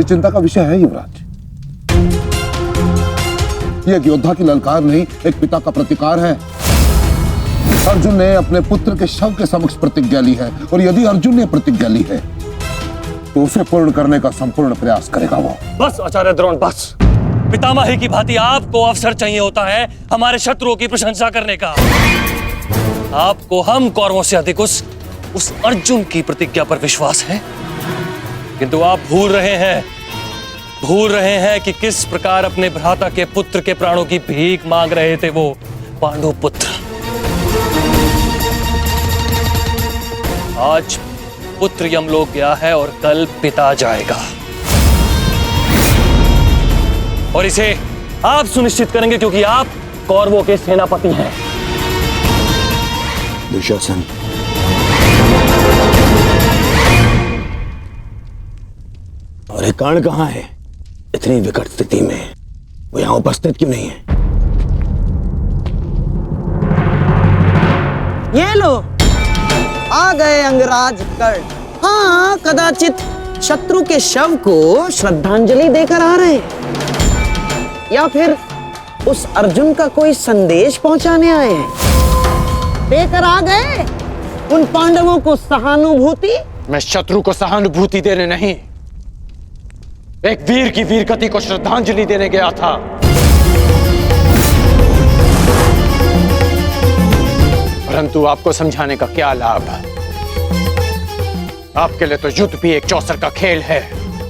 ये चिंता का विषय है युवराज। ये एक योद्धा की ललकार नहीं, एक पिता का प्रतिकार है। अर्जुन ने अपने पुत्र के शव के समक्ष प्रतिज्ञा ली है, और यदि अर्जुन ने प्रतिज्ञा ली है तो उसे पूर्ण करने का संपूर्ण प्रयास करेगा वो। बस आचार्य द्रोण, बस। पितामही की भांति आपको अवसर चाहिए होता है हमारे शत्रुओं की प्रशंसा करने का। आपको हम कौरवों से अधिक उस अर्जुन की प्रतिज्ञा पर विश्वास है, किंतु आप भूल रहे हैं कि किस प्रकार अपने भ्राता के पुत्र के प्राणों की भीख मांग रहे थे वो पांडु पुत्र। आज पुत्र यमलोक गया है और कल पिता जाएगा, और इसे आप सुनिश्चित करेंगे क्योंकि आप कौरवों के सेनापति हैं। दुशासन, और कर्ण कहां है? इतनी विकट स्थिति में वो यहां उपस्थित क्यों नहीं है? ये लो, आ गए अंगराज कर्ण। हाँ, कदाचित शत्रु के शव को श्रद्धांजलि देकर आ रहे हैं, या फिर उस अर्जुन का कोई संदेश पहुंचाने आए हैं। देकर आ गए उन पांडवों को सहानुभूति। मैं शत्रु को सहानुभूति देने नहीं, एक वीर की वीरगति को श्रद्धांजलि देने गया था। परंतु आपको समझाने का क्या लाभ? आपके लिए तो युद्ध भी एक चौसर का खेल है।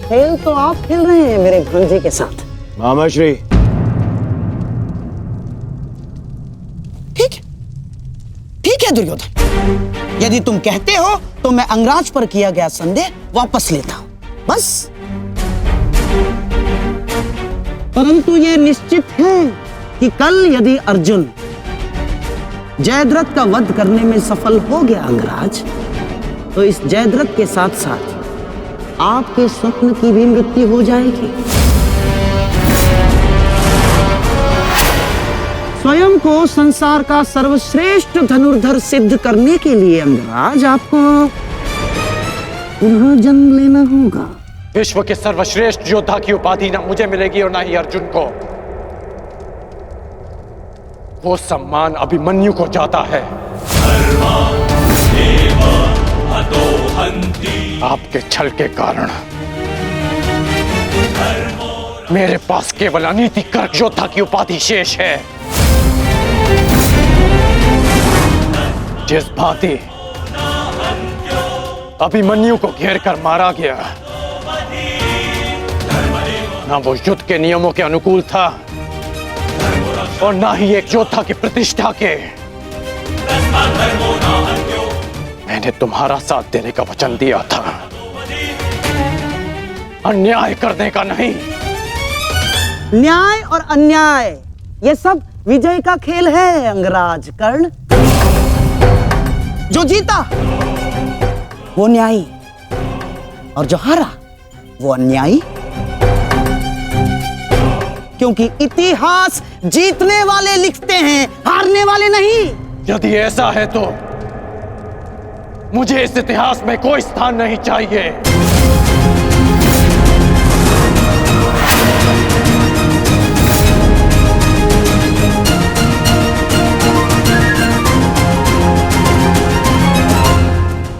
खेल तो आप खेल रहे हैं मेरे भांजे के साथ। मामाश्री, ठीक है दुर्योधन, यदि तुम कहते हो तो मैं अंगराज पर किया गया संदेह वापस लेता हूं, बस। परंतु यह निश्चित है कि कल यदि अर्जुन जयद्रथ का वध करने में सफल हो गया अंगराज, तो इस जयद्रथ के साथ साथ आपके स्वप्न की भी मृत्यु हो जाएगी। स्वयं को संसार का सर्वश्रेष्ठ धनुर्धर सिद्ध करने के लिए अंगराज आपको पुनः जन्म लेना होगा। विश्व के सर्वश्रेष्ठ योद्धा की उपाधि ना मुझे मिलेगी और ना ही अर्जुन को। वो सम्मान अभिमन्यु को जाता है। आपके छल के कारण मेरे पास केवल अनीतिकर योद्धा की उपाधि शेष है। जिस भांति अभिमन्यु को घेर कर मारा गया, ना वो युद्ध के नियमों के अनुकूल था और ना ही एक योद्धा की प्रतिष्ठा के। मैंने तुम्हारा साथ देने का वचन दिया था, अन्याय करने का नहीं। न्याय और अन्याय ये सब विजय का खेल है अंगराज कर्ण। जो जीता वो न्यायी और जो हारा वो अन्यायी, क्योंकि इतिहास जीतने वाले लिखते हैं, हारने वाले नहीं। यदि ऐसा है तो मुझे इस इतिहास में कोई स्थान नहीं चाहिए।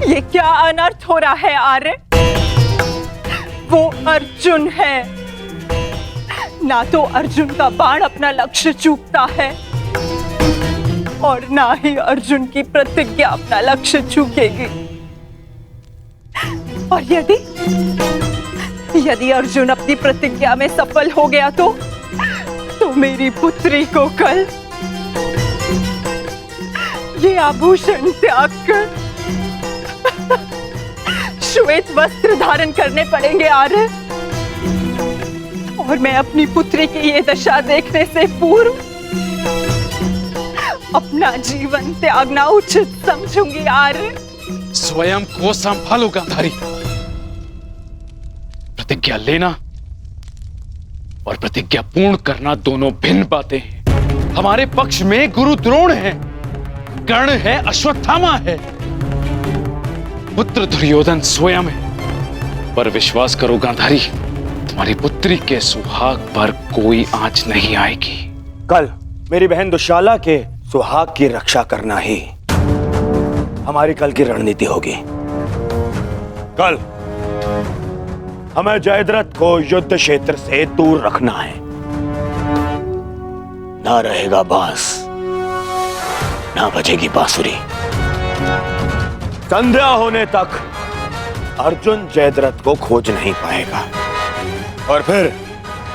ये क्या अनर्थ हो रहा है आर्य? वो अर्जुन है, ना तो अर्जुन का बाण अपना लक्ष्य चूकता है और ना ही अर्जुन की प्रतिज्ञा अपना लक्ष्य चूकेगी। और यदि अर्जुन अपनी प्रतिज्ञा में सफल हो गया तो मेरी पुत्री को कल ये आभूषण त्याग कर श्वेत वस्त्र धारण करने पड़ेंगे आर्य। और मैं अपनी पुत्री की ये दशा देखने से पूर्व अपना जीवन त्यागना उचित समझूंगी आर्य। स्वयं को संभालो गांधारी। प्रतिज्ञा लेना और प्रतिज्ञा पूर्ण करना दोनों भिन्न बातें हैं। हमारे पक्ष में गुरु द्रोण है, कर्ण है, अश्वत्थामा है, पुत्र दुर्योधन स्वयं है। पर विश्वास करो गांधारी, हमारी पुत्री के सुहाग पर कोई आंच नहीं आएगी। कल मेरी बहन दुशाला के सुहाग की रक्षा करना ही हमारी कल की रणनीति होगी। कल हमें जयद्रथ को युद्ध क्षेत्र से दूर रखना है। ना रहेगा बांस, ना बजेगी बांसुरी। संध्या होने तक अर्जुन जयद्रथ को खोज नहीं पाएगा और फिर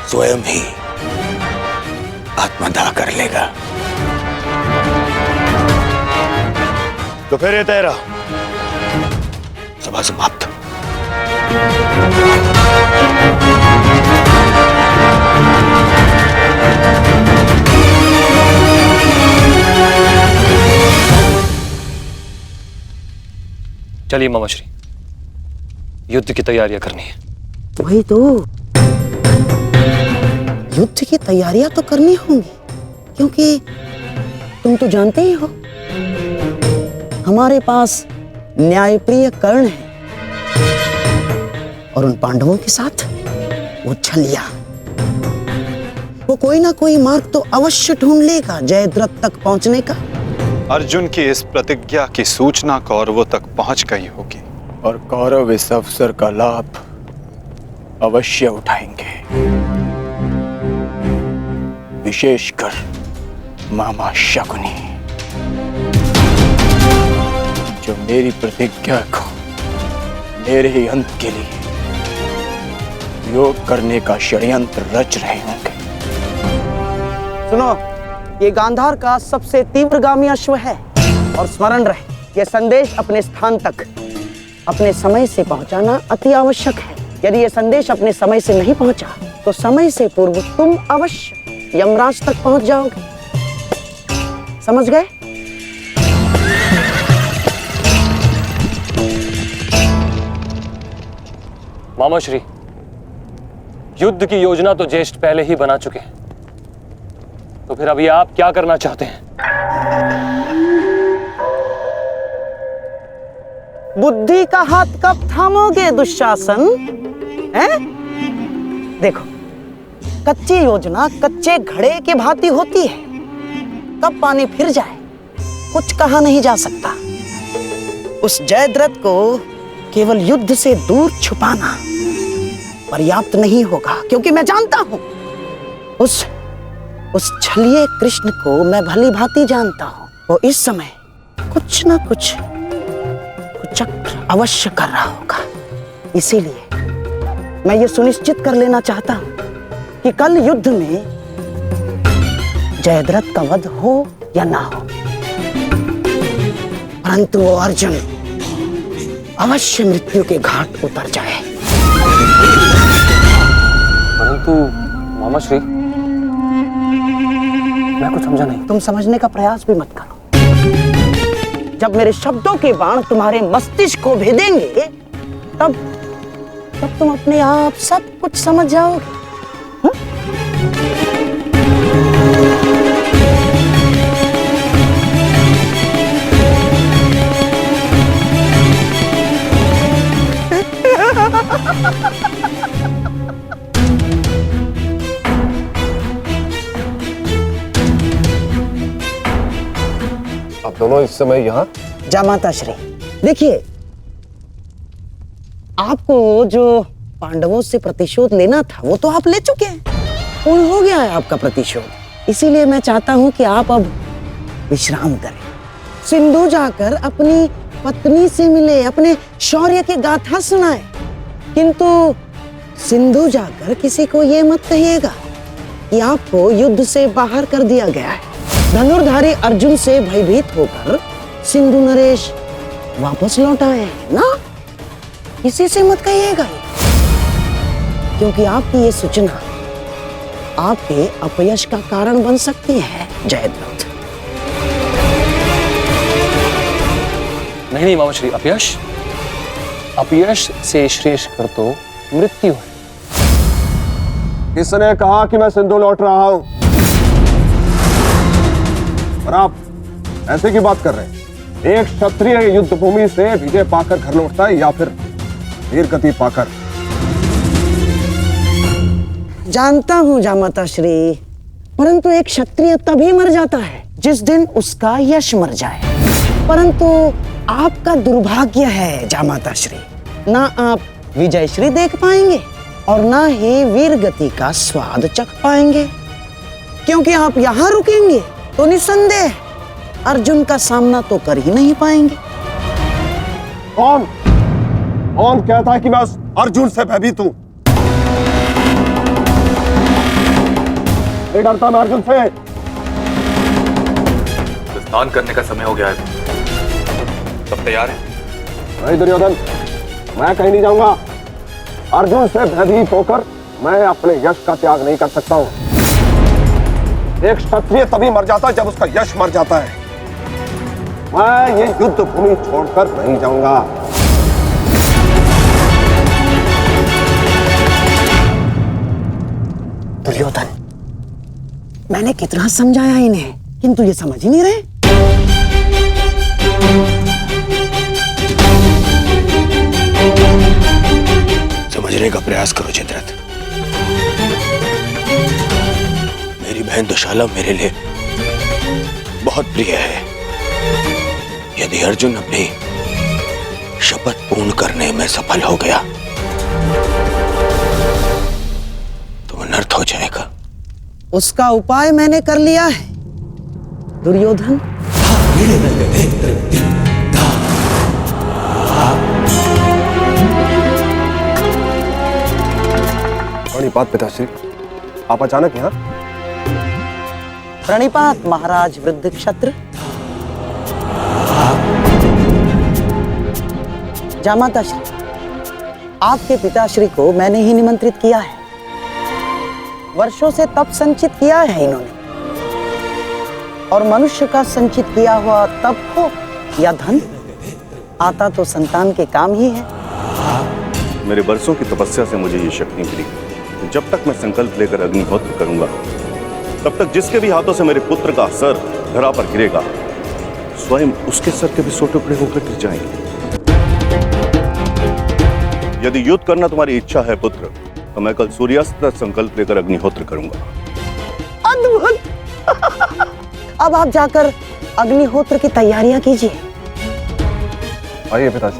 स्वयं ही आत्मदाह कर लेगा। तो फिर ये तेरा सभा समाप्त। चलिए मामाश्री, युद्ध की तैयारियां करनी है। वही तो, युद्ध की तैयारियां तो करनी होंगी, क्योंकि तुम तो जानते ही हो हमारे पास न्यायप्रिय कर्ण है और उन पांडवों के साथ वो छलिया। वो कोई ना कोई मार्ग तो अवश्य ढूंढ लेगा जयद्रथ तक पहुंचने का। अर्जुन की इस प्रतिज्ञा की सूचना कौरवों तक पहुंच गई होगी और कौरव इस अवसर का लाभ अवश्य उठाएंगे, विशेषकर मामा शकुनी, जो मेरी प्रतिज्ञा को मेरे ही अंत के लिए योग करने का षड्यंत्र रच रहे होंगे। सुनो, ये गांधार का सबसे तीव्रगामी अश्व है और स्मरण रहे, ये संदेश अपने स्थान तक अपने समय से पहुंचाना अति आवश्यक है। यदि ये संदेश अपने समय से नहीं पहुंचा तो समय से पूर्व तुम अवश्य यमराज तक पहुंच जाओगे। समझ गए? मामाश्री, युद्ध की योजना तो ज्येष्ठ पहले ही बना चुके हैं, तो फिर अभी आप क्या करना चाहते हैं? बुद्धि का हाथ कब थामोगे दुशासन? हैं? देखो, कच्ची योजना कच्चे घड़े के भांति होती है। कब पानी फिर जाए कुछ कहा नहीं जा सकता। उस जयद्रथ को केवल युद्ध से दूर छुपाना पर्याप्त नहीं होगा, क्योंकि मैं जानता हूं उस छलिए कृष्ण को मैं भली भांति जानता हूं। वो इस समय कुछ ना कुछ चक्र अवश्य कर रहा होगा। इसीलिए मैं ये सुनिश्चित कर लेना चाहता हूं कि कल युद्ध में जयद्रथ का वध हो या ना हो, परंतु वो अर्जुन अवश्य मृत्यु के घाट उतर जाए। परंतु मामाश्री, मैं कुछ समझा नहीं। तुम समझने का प्रयास भी मत करो। जब मेरे शब्दों के बाण तुम्हारे मस्तिष्क को भेदेंगे तब तुम अपने आप सब कुछ समझ जाओगे। आप दोनों इस समय यहाँ? जामाता श्री, देखिए, आपको जो पांडवों से प्रतिशोध लेना था वो तो आप ले चुके हैं, पूर्ण हो गया है आपका प्रतिशोध। इसीलिए मैं चाहता हूं कि आप अब विश्राम करें, सिंधु जाकर अपनी पत्नी से मिले, अपने शौर्य की गाथा सुनाए। किंतु सिंधु जाकर किसी को ये मत कहिएगा कि आपको युद्ध से बाहर कर दिया गया है। धनुर्धारी अर्जुन से भयभीत होकर सिंधु नरेश वापस लौट आए हैं ना, किसी से मत कहिएगा, क्योंकि आपकी ये सूचना आपके अपयश का कारण बन सकती है जयद्रथ। नहीं मामाश्री, अपयश से श्रेष्ठ कर तो मृत्यु है। किसने कहा कि मैं सिंधु लौट रहा हूं? और आप ऐसे की बात कर रहे हैं? एक क्षत्रिय युद्ध भूमि से विजय पाकर घर लौटता है या फिर वीर गति पाकर? जानता हूँ जामाता श्री, परंतु एक क्षत्रिय तभी मर जाता है जिस दिन उसका यश मर जाए। परंतु आपका दुर्भाग्य है जामाता श्री, ना आप विजय श्री देख पाएंगे और ना ही वीर गति का स्वाद चख पाएंगे, क्योंकि आप यहाँ रुकेंगे तो निसंदेह अर्जुन का सामना तो कर ही नहीं पाएंगे। कौन कहता है कि मैं उस अर्जुन से भयभीत हूं? नहीं डरता मैं अर्जुन से। स्नान करने का समय हो गया है, सब तैयार हैं? नहीं दुर्योधन, मैं कहीं नहीं जाऊंगा। अर्जुन से भयभीत होकर मैं अपने यश का त्याग नहीं कर सकता हूं। एक क्षत्रिय तभी मर जाता है जब उसका यश मर जाता है। मैं ये युद्ध भूमि छोड़कर नहीं जाऊंगा। दुर्योधन, मैंने कितना समझाया इन्हें, किंतु ये समझ ही नहीं रहे। समझने का प्रयास करो जयद्रथ। मेरी बहन दुशाला मेरे लिए बहुत प्रिय है। यदि अर्जुन अपनी शपथ पूर्ण करने में सफल हो गया तो अनर्थ हो जाएगा। उसका उपाय मैंने कर लिया है दुर्योधन। प्रणिपात पिताश्री, आप अचानक यहाँ? प्रणिपात महाराज वृद्ध क्षत्र। जामाता श्री, आपके पिताश्री को मैंने ही निमंत्रित किया है। वर्षों से तप संचित किया है इन्होंने, और मनुष्य का संचित किया हुआ तप हो या धन, आता तो संतान के काम ही है। मेरे वर्षों की तपस्या से मुझे ये शक्ति मिली। जब तक मैं संकल्प लेकर अग्निहोत्र करूंगा, तब तक जिसके भी हाथों से मेरे पुत्र का सर धरा पर गिरेगा, स्वयं उसके सर के भी 100 टुकड़े होकर गिर जाएंगे। यदि युद्ध करना तुम्हारी इच्छा है पुत्र, तो मैं कल सूर्यास्त तक संकल्प लेकर अग्निहोत्र करूंगा। अद्भुत! अब आप जाकर अग्निहोत्र की तैयारियां कीजिए। आइए पिताजी।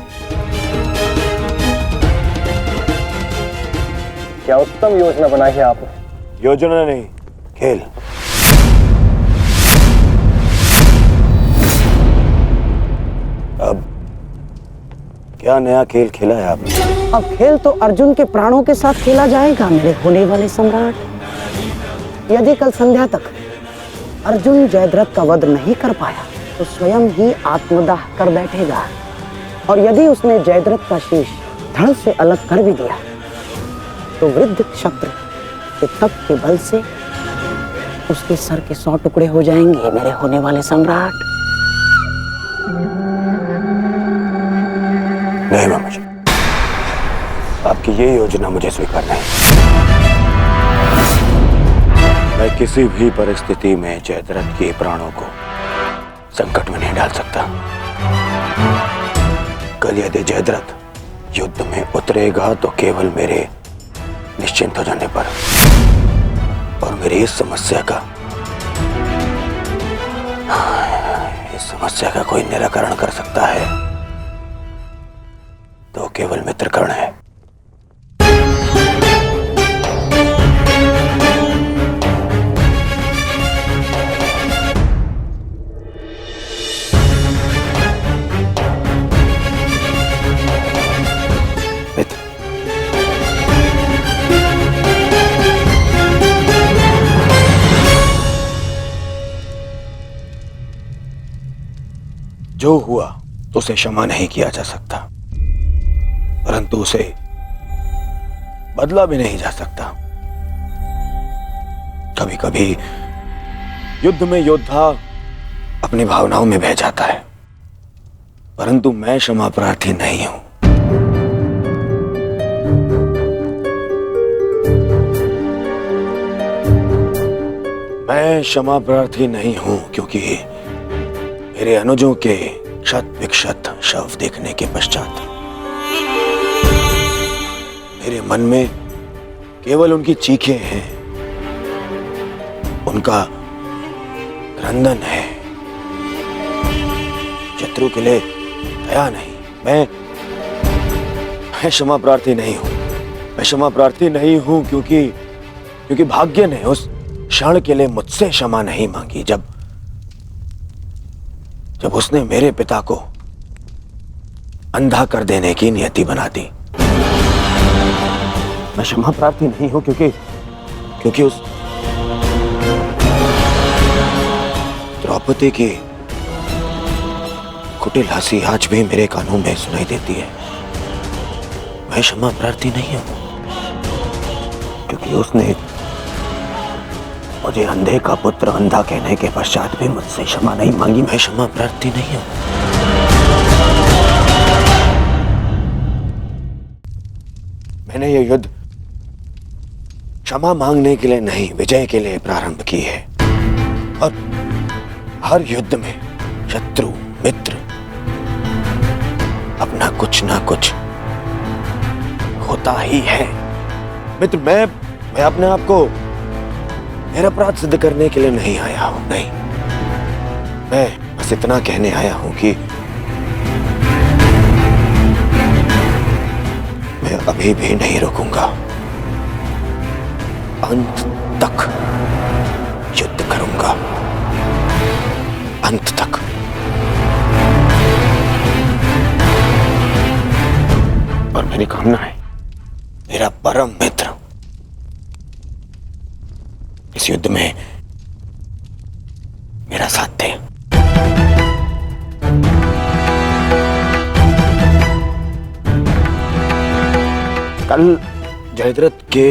क्या उत्तम योजना बनाई है आपने। योजना नहीं, खेल। अब क्या नया खेल खेला है आपने? अब खेल तो अर्जुन के प्राणों के साथ खेला जाएगा मेरे होने वाले सम्राट। यदि कल संध्या तक अर्जुन जयद्रथ का वध नहीं कर पाया तो स्वयं ही आत्मदाह कर बैठेगा, और यदि उसने जयद्रथ का शीश धड़ से अलग कर भी दिया तो वृद्ध क्षत्र के तप के बल से उसके सर के 100 टुकड़े हो जाएंगे मेरे होने वाले सम्राट। नहीं मामाजी, आपकी ये योजना मुझे स्वीकार नहीं। मैं किसी भी परिस्थिति में जयद्रथ के प्राणों को संकट में नहीं डाल सकता। कल यदि जयद्रथ युद्ध में उतरेगा तो केवल मेरे निश्चिंत हो जाने पर, और मेरी इस समस्या का कोई निराकरण कर सकता है तो केवल मित्रकर्ण है। मित्र, जो हुआ उसे क्षमा नहीं किया जा सकता, परंतु उसे बदला भी नहीं जा सकता। कभी कभी युद्ध में योद्धा अपनी भावनाओं में बह जाता है, परंतु मैं क्षमा प्रार्थी नहीं हूं। मैं क्षमा प्रार्थी नहीं हूं क्योंकि मेरे अनुजों के क्षत विक्षत शव देखने के पश्चात मेरे मन में केवल उनकी चीखें हैं, उनका क्रंदन है। शत्रु के लिए दया नहीं। मैं क्षमा प्रार्थी नहीं हूं। मैं क्षमा प्रार्थी नहीं हूं क्योंकि भाग्य ने उस क्षण के लिए मुझसे क्षमा नहीं मांगी जब उसने मेरे पिता को अंधा कर देने की नियति बना दी। मैं क्षमा प्रार्थी नहीं हूं क्योंकि उस द्रौपदी की कुटिल हंसी आज भी मेरे कानों में सुनाई देती है। मैं क्षमा प्रार्थी नहीं हूं क्योंकि उसने मुझे अंधे का पुत्र अंधा कहने के पश्चात भी मुझसे क्षमा नहीं मांगी। मैं क्षमा प्रार्थी नहीं हूं। मैंने ये युद्ध क्षमा मांगने के लिए नहीं, विजय के लिए प्रारंभ की है। और हर युद्ध में शत्रु मित्र अपना कुछ ना कुछ होता ही है। मित्र, मैं अपने आप को निरपराध सिद्ध करने के लिए नहीं आया हूं। नहीं, मैं बस इतना कहने आया हूं कि मैं अभी भी नहीं रुकूंगा। अंत तक युद्ध करूंगा, अंत तक। और मेरी कामना है मेरा परम मित्र इस युद्ध में मेरा साथ दे। कल जयद्रथ के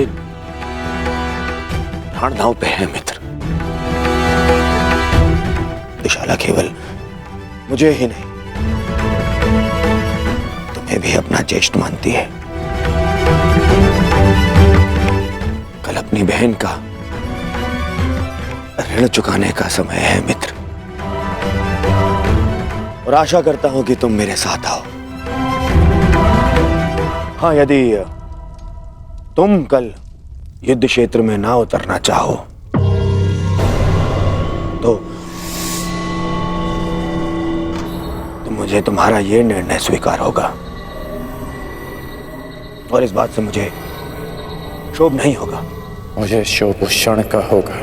प्राण दांव पे है मित्र। दुशाला केवल मुझे ही नहीं, तुम्हें भी अपना ज्येष्ठ मानती है। कल अपनी बहन का ऋण चुकाने का समय है मित्र, और आशा करता हूं कि तुम मेरे साथ आओ। हाँ, यदि तुम कल युद्ध क्षेत्र में ना उतरना चाहो तो मुझे तुम्हारा यह निर्णय स्वीकार होगा, और इस बात से मुझे क्षोभ नहीं होगा। मुझे क्षोभ उस क्षण का होगा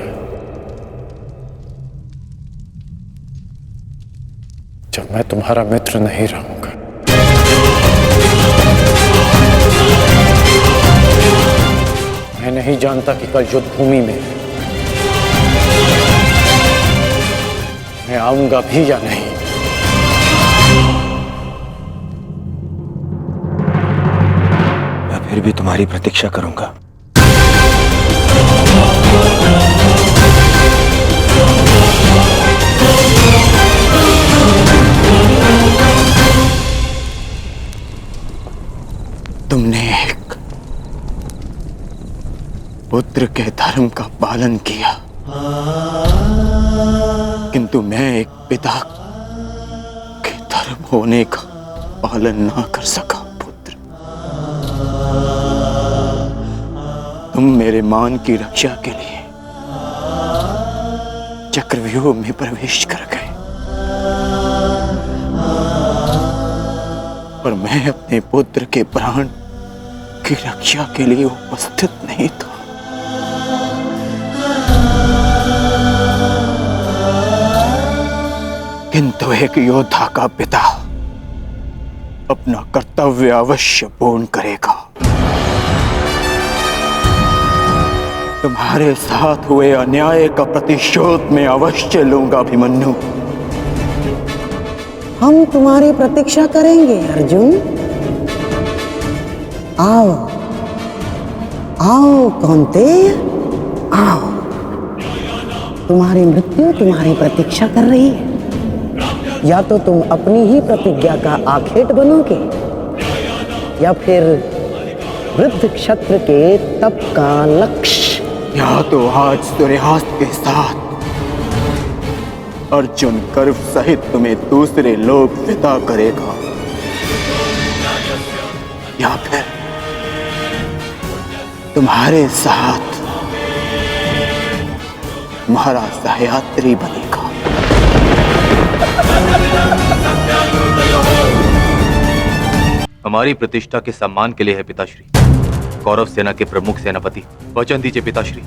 जब मैं तुम्हारा मित्र नहीं रहूंगा। मैं नहीं जानता कि कल युद्ध भूमि में मैं आऊंगा भी या नहीं। मैं फिर भी तुम्हारी प्रतीक्षा करूंगा। तुमने एक पुत्र के धर्म का पालन किया, किंतु मैं एक पिता के धर्म होने का पालन ना कर सका। पुत्र, तुम मेरे मान की रक्षा के लिए चक्रव्यूह में प्रवेश कर गए, पर मैं अपने पुत्र के प्राण की रक्षा के लिए उपस्थित नहीं था। किंतु एक योद्धा का पिता अपना कर्तव्य अवश्य पूर्ण करेगा। तुम्हारे साथ हुए अन्याय का प्रतिशोध मैं अवश्य लूंगा अभिमन्यु। हम तुम्हारी प्रतीक्षा करेंगे अर्जुन। आओ आओ कौन्तेय, आओ। तुम्हारी मृत्यु तुम्हारी प्रतीक्षा कर रही है। या तो तुम अपनी ही प्रतिज्ञा का आखेट बनोगे, या फिर वृद्ध क्षत्र के तप का लक्ष्य। या तो आज सूर्यास्त के साथ अर्जुन गर्व सहित तुम्हें दूसरे लोक विदा करेगा, या फिर तुम्हारे साथ महाराज सह्याद्री बनेगा। हमारी प्रतिष्ठा के सम्मान के लिए है पिताश्री। कौरव सेना के प्रमुख सेनापति, वचन दीजिए पिताश्री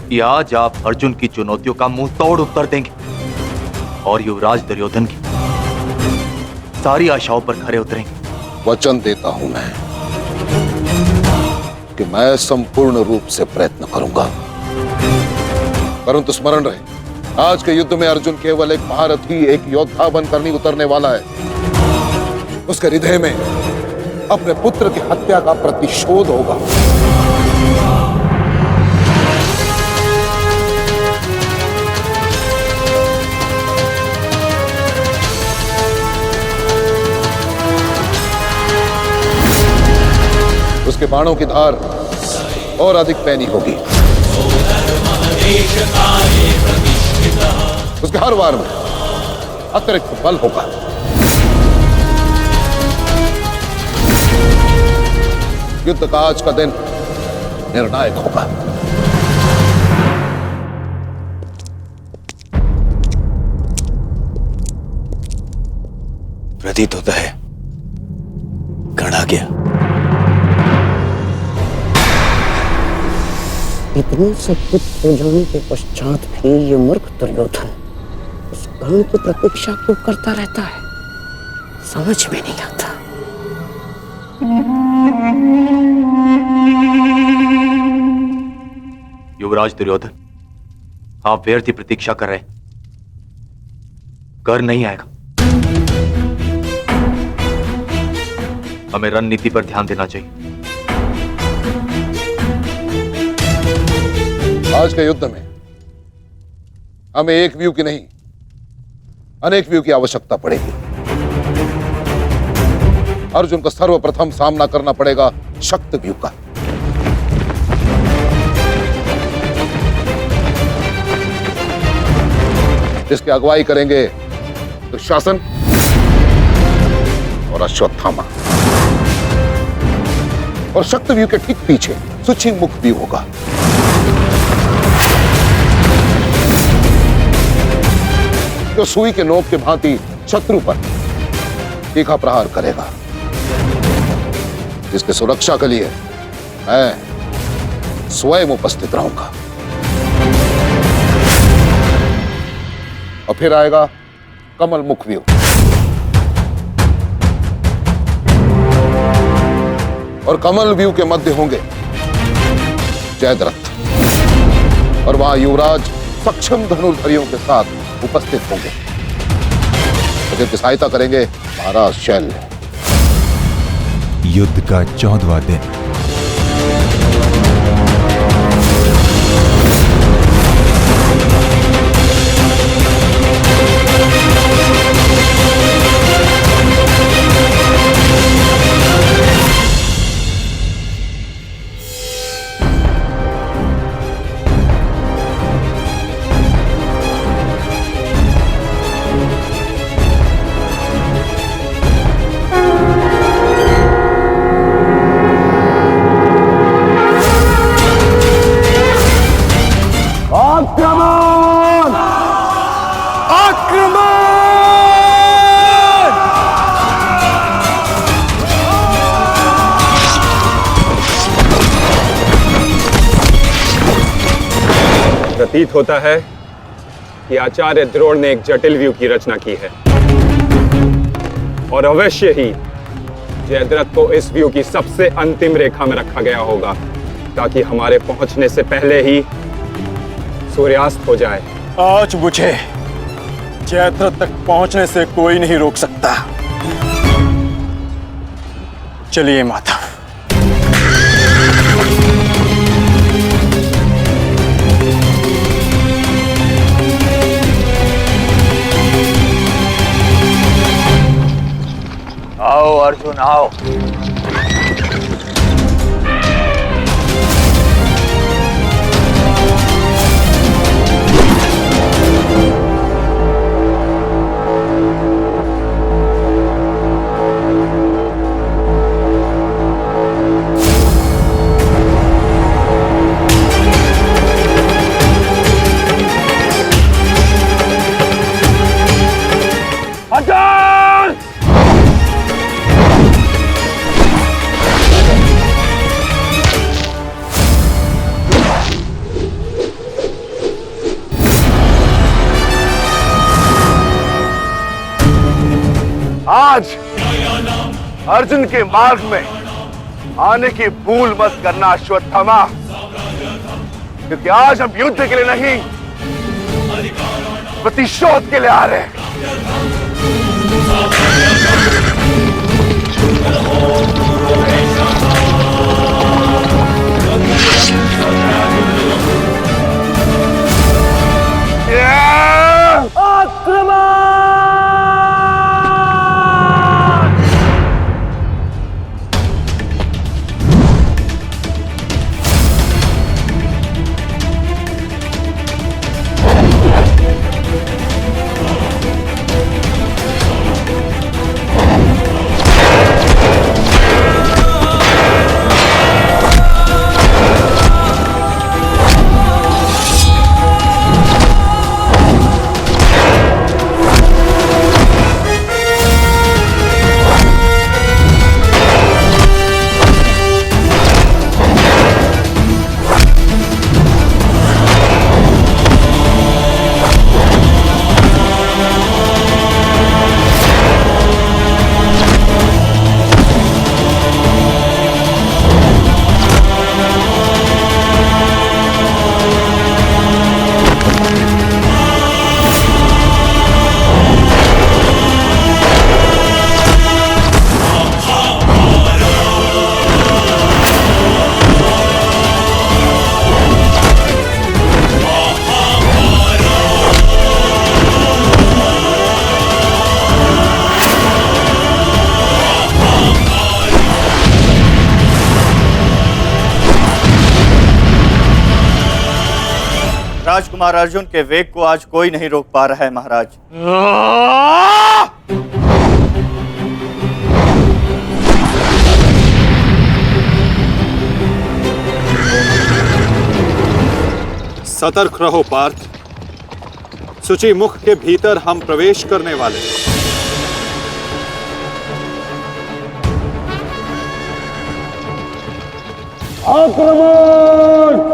कि आज आप अर्जुन की चुनौतियों का मुंह तोड़ उत्तर देंगे और युवराज दुर्योधन की सारी आशाओं पर खरे उतरेंगे। वचन देता हूं मैं कि मैं संपूर्ण रूप से प्रयत्न करूंगा, परंतु स्मरण रहे, आज के युद्ध में अर्जुन केवल एक महारथी, एक योद्धा बनकर नहीं उतरने वाला है। उसके हृदय में अपने पुत्र की हत्या का प्रतिशोध होगा। उसके बाणों की धार और अधिक पैनी होगी। उसके हर वार में अतिरिक्त बल होगा। युद्ध का आज का दिन निर्णायक होगा। प्रतीत होता है गढ़ आ गया। इतने सब कुछ हो जाने के पश्चात भी ये मूर्ख दुर्योधन उस गण की प्रतीक्षा क्यों करता रहता है, समझ में नहीं आता। युवराज दुर्योधन, आप व्यर्थ ही प्रतीक्षा कर रहे हैं। कर नहीं आएगा। हमें रणनीति पर ध्यान देना चाहिए। आज के युद्ध में हमें एक व्यू की नहीं, अनेक व्यू की आवश्यकता पड़ेगी। अर्जुन को सर्वप्रथम सामना करना पड़ेगा शक्त व्यू का। जिसकी अगुवाई करेंगे दुशासन और अश्वत्थामा, और शक्त व्यू के ठीक पीछे सुचिमुख व्यू होगा। जो सुई के नोक के भांति शत्रु पर तीखा प्रहार करेगा। जिसकी सुरक्षा के लिए मैं स्वयं उपस्थित रहूंगा। और फिर आएगा कमल मुख व्यू, और कमल व्यू के मध्य होंगे जयद्रथ, और वहां युवराज सक्षम धनुर्धरियों के साथ उपस्थित होंगे, जिनकी सहायता करेंगे महाराज शैल्य। युद्ध का 14वां दिन। प्रतीत होता है कि आचार्य द्रोण ने एक जटिल व्यू की रचना की है, और अवश्य ही जयद्रथ को इस व्यू की सबसे अंतिम रेखा में रखा गया होगा, ताकि हमारे पहुंचने से पहले ही सूर्यास्त हो जाए। आज मुझे जयद्रथ तक पहुंचने से कोई नहीं रोक सकता। चलिए माता। आओ अर्जुन आओ। अर्जुन के मार्ग में आने की भूल मत करना अश्वत्थामा, क्योंकि आज हम युद्ध के लिए नहीं, प्रतिशोध के लिए आ रहे हैं। राजकुमार अर्जुन के वेग को आज कोई नहीं रोक पा रहा है महाराज। सतर्क रहो पार्थ, सूची मुख के भीतर हम प्रवेश करने वाले हैं। आक्रमण!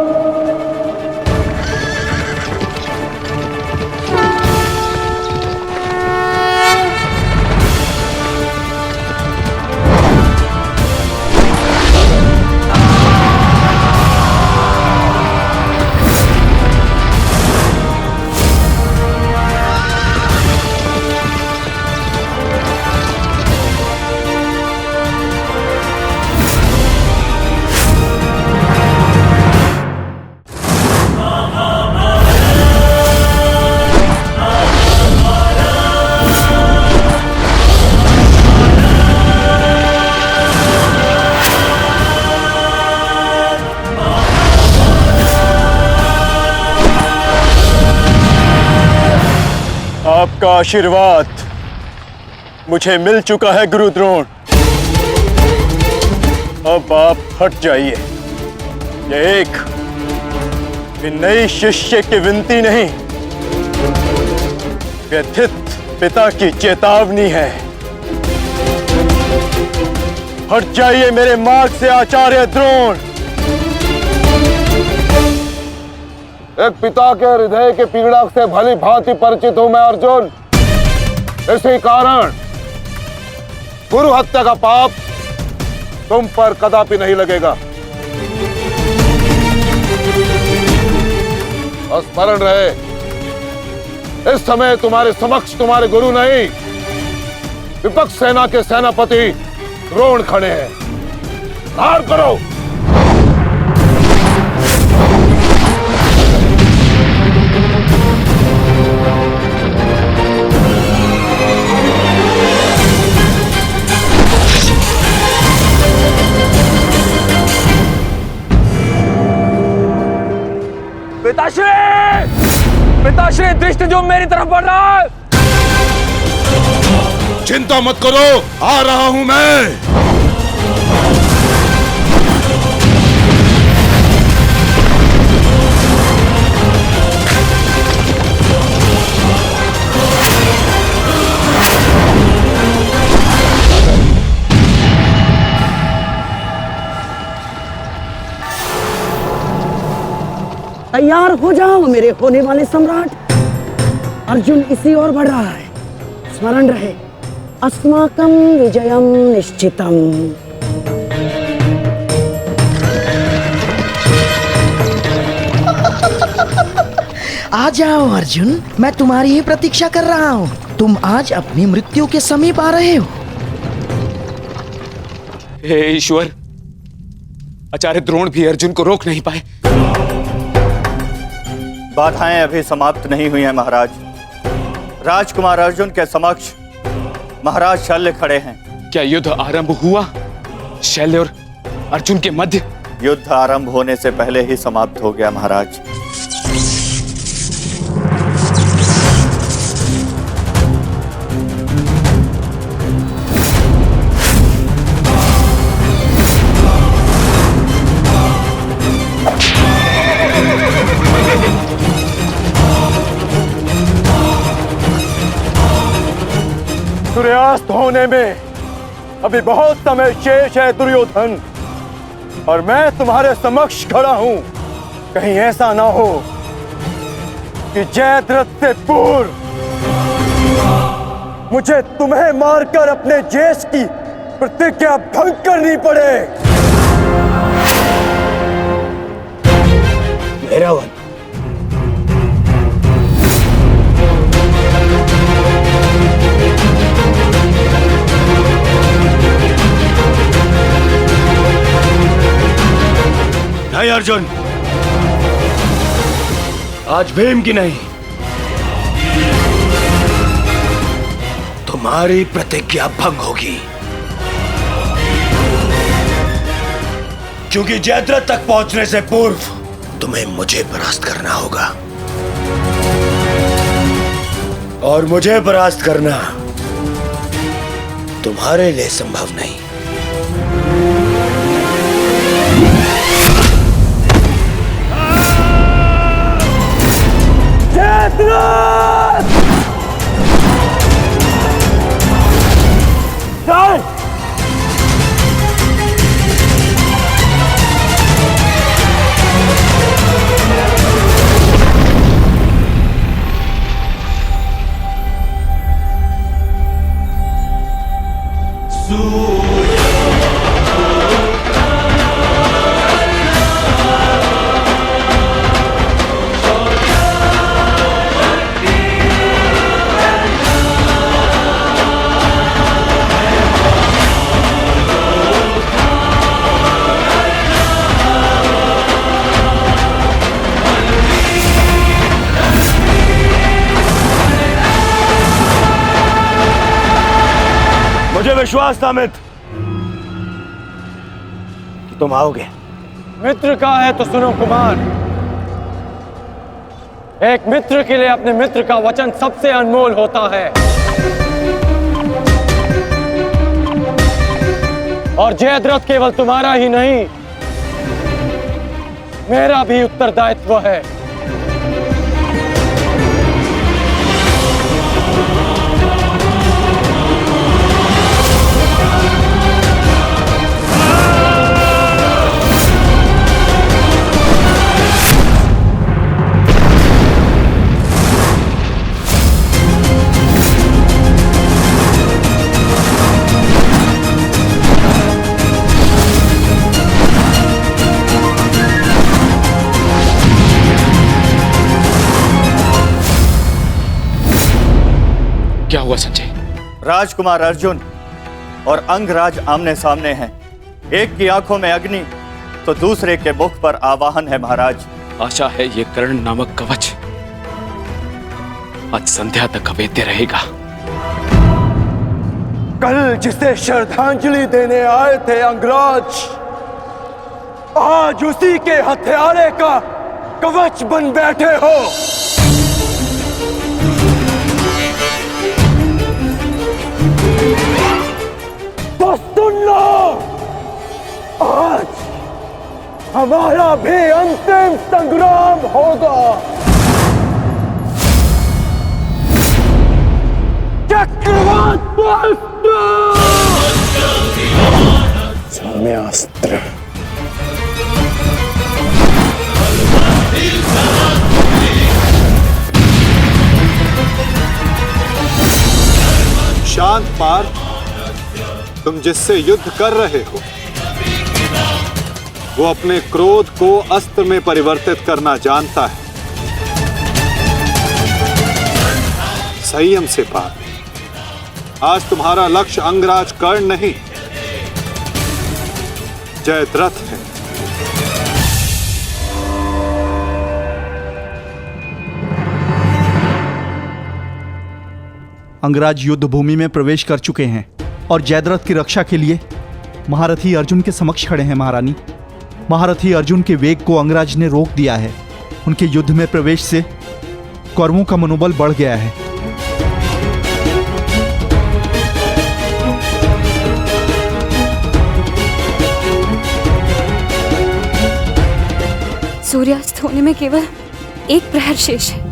आपका आशीर्वाद मुझे मिल चुका है गुरु द्रोण। अब आप हट जाइए। ये एक नई शिष्य की विनती नहीं, व्यथित पिता की चेतावनी है। हट जाइए मेरे मार्ग से आचार्य द्रोण। एक पिता के हृदय के पीड़ा से भली भांति परिचित हूं मैं अर्जुन। इसी कारण गुरु हत्या का पाप तुम पर कदापि नहीं लगेगा। स्मरण रहे, इस समय तुम्हारे समक्ष तुम्हारे गुरु नहीं, विपक्ष सेना के सेनापति द्रोण खड़े हैं। धार करो। पिताश्री दृष्टि जो मेरी तरफ बढ़ रहा है। चिंता मत करो, आ रहा हूं मैं। तैयार हो जाओ मेरे होने वाले सम्राट। अर्जुन इसी ओर बढ़ रहा है। स्मरण रहे, अस्माकं विजयं निश्चितम्। आ जाओ अर्जुन, मैं तुम्हारी ही प्रतीक्षा कर रहा हूँ। तुम आज अपनी मृत्यु के समीप आ रहे हो। हे ईश्वर, आचार्य द्रोण भी अर्जुन को रोक नहीं पाए। बाधाएं अभी समाप्त नहीं हुई हैं महाराज। राजकुमार अर्जुन के समक्ष महाराज शल्य खड़े हैं। क्या युद्ध आरंभ हुआ शल्य और अर्जुन के मध्य? युद्ध आरंभ होने से पहले ही समाप्त हो गया महाराज। सूर्यास्त होने में अभी बहुत समय शेष है दुर्योधन, और मैं तुम्हारे समक्ष खड़ा हूं। कहीं ऐसा ना हो कि जयद्रथ से पूर्व मुझे तुम्हें मारकर अपने जेश की प्रतिज्ञा भंग करनी पड़े। मेरा वन नहीं अर्जुन, आज भीम की नहीं, तुम्हारी प्रतिज्ञा भंग होगी, क्योंकि जयद्रथ तक पहुंचने से पूर्व तुम्हें मुझे परास्त करना होगा। और मुझे परास्त करना तुम्हारे लिए संभव नहीं। मुझे विश्वास था मित्र कि तुम आओगे। मित्र का है तो सुनो कुमार, एक मित्र के लिए अपने मित्र का वचन सबसे अनमोल होता है। और जयद्रथ केवल तुम्हारा ही नहीं, मेरा भी उत्तरदायित्व है। क्या हुआ संजय? राजकुमार अर्जुन और अंगराज आमने सामने हैं। एक की आंखों में अग्नि तो दूसरे के मुख पर आवाहन है महाराज। आशा है ये कर्ण नामक कवच आज संध्या तक अवेद्य रहेगा। कल जिसे श्रद्धांजलि देने आए थे अंगराज, आज उसी के हथियारे का कवच बन बैठे हो। तो सुन लो, आज हमारा भी अंतिम संग्राम होगा। चक्रवात सौम्यास्त्र। शांत पार्थ, तुम जिससे युद्ध कर रहे हो वो अपने क्रोध को अस्त्र में परिवर्तित करना जानता है। संयम से पार्थ, आज तुम्हारा लक्ष्य अंगराज कर्ण नहीं, जयद्रथ है। अंगराज युद्ध भूमि में प्रवेश कर चुके हैं और जयद्रथ की रक्षा के लिए महारथी अर्जुन के समक्ष खड़े हैं। महारानी, महारथी अर्जुन के वेग को अंगराज ने रोक दिया है। उनके युद्ध में प्रवेश से कौरवों का मनोबल बढ़ गया है। सूर्यास्त होने में केवल एक प्रहर शेष है।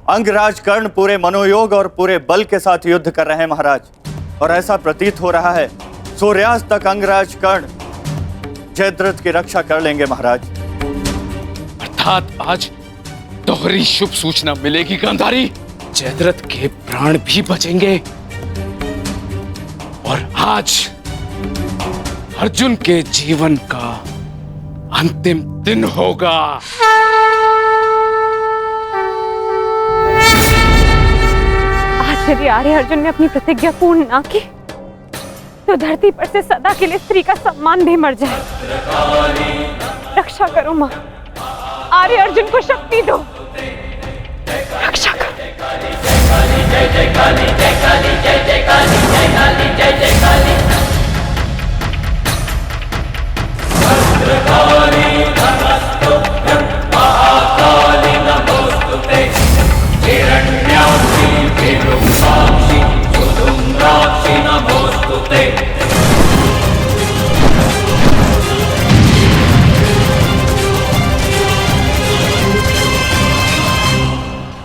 अंगराज कर्ण पूरे मनोयोग और पूरे बल के साथ युद्ध कर रहे हैं महाराज, और ऐसा प्रतीत हो रहा है सूर्यास्त तक अंगराज कर्ण जयद्रथ की रक्षा कर लेंगे महाराज। अर्थात आज दोहरी शुभ सूचना मिलेगी गांधारी। जयद्रथ के प्राण भी बचेंगे और आज अर्जुन के जीवन का अंतिम दिन होगा। यदि आर्य अर्जुन ने अपनी प्रतिज्ञा पूर्ण ना की तो धरती पर से सदा के लिए स्त्री का सम्मान भी मर जाए। रक्षा करो मां, आर्य अर्जुन को शक्ति दो, रक्षा करो। जय जय काली, जय काली, जय जय काली, जय काली, जय जय काली। भद्रकाली नमस्तुभ्यं महाकाली नमोस्तुते। हिरण्याक्षी विरूपाक्षी सुधुम्राक्षी नमोस्तुते।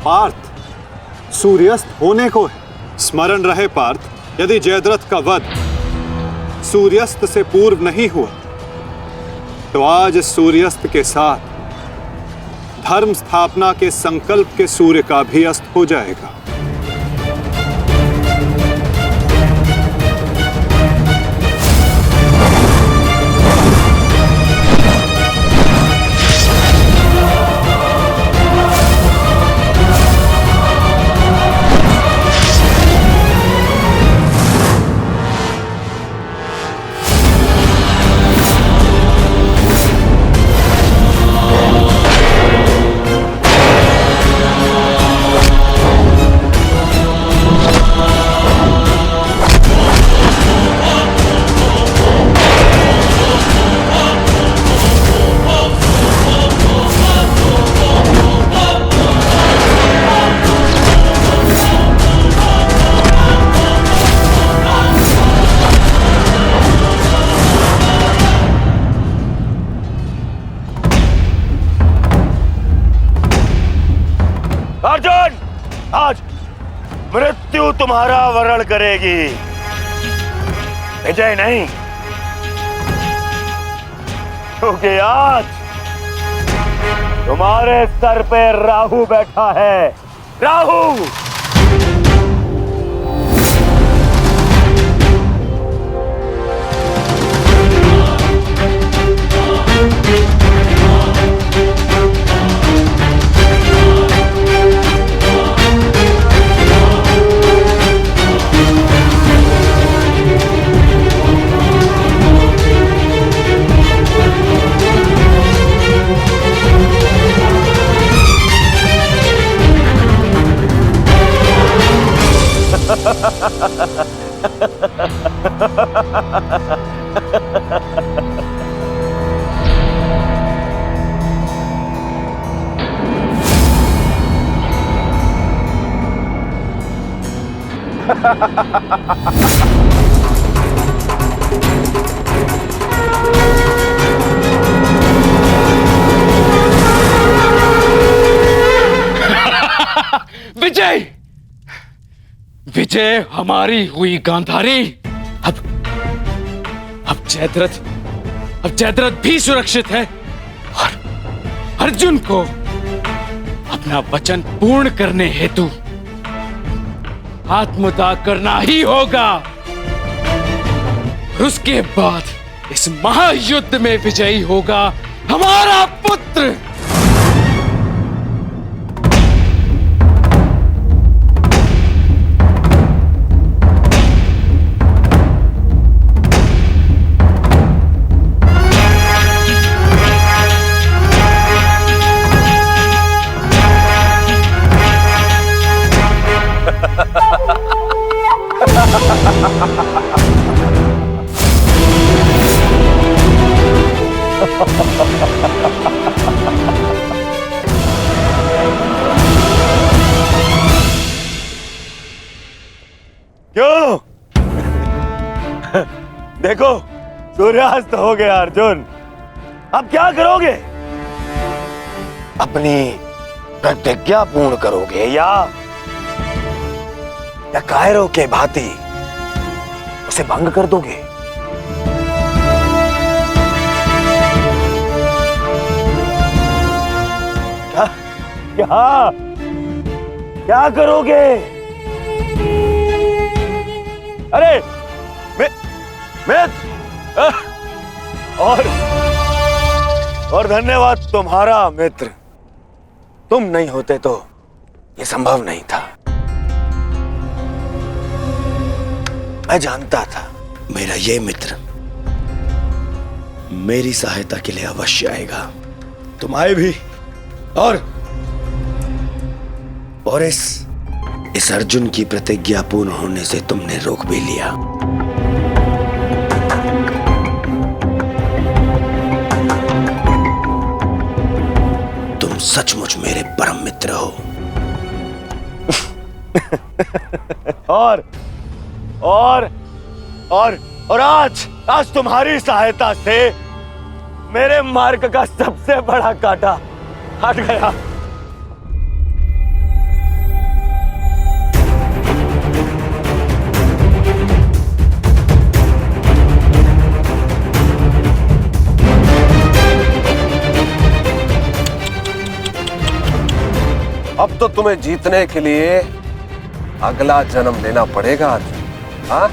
पार्थ, सूर्यास्त होने को है। स्मरण रहे पार्थ, यदि जयद्रथ का वध सूर्यास्त से पूर्व नहीं हुआ तो आज सूर्यास्त के साथ धर्म स्थापना के संकल्प के सूर्य का भी अस्त हो जाएगा। अर्जुन, आज मृत्यु तुम्हारा वरण करेगी, विजय नहीं। क्योंकि आज तुम्हारे सर पे राहु बैठा है। राहु! विजय! विजय हमारी हुई गांधारी। अब जयद्रथ भी सुरक्षित है और अर्जुन को अपना वचन पूर्ण करने हेतु आत्मदाह करना ही होगा। और उसके बाद इस महायुद्ध में विजयी होगा हमारा पुत्र। क्यों? देखो, सूर्यास्त हो गया अर्जुन। अब क्या करोगे? अपनी प्रतिज्ञा पूर्ण करोगे या कायरों के भांति उसे भंग कर दोगे? क्या क्या क्या करोगे? अरे और धन्यवाद तुम्हारा मित्र। तुम नहीं होते तो ये संभव नहीं था। मैं जानता था मेरा ये मित्र मेरी सहायता के लिए अवश्य आएगा। तुम आए भी और इस अर्जुन की प्रतिज्ञा पूर्ण होने से तुमने रोक भी लिया। तुम सचमुच मेरे परम मित्र हो। और आज तुम्हारी सहायता से मेरे मार्ग का सबसे बड़ा कांटा हट गया। अब तो तुम्हें जीतने के लिए अगला जन्म लेना पड़ेगा अर्जुन। हाँ?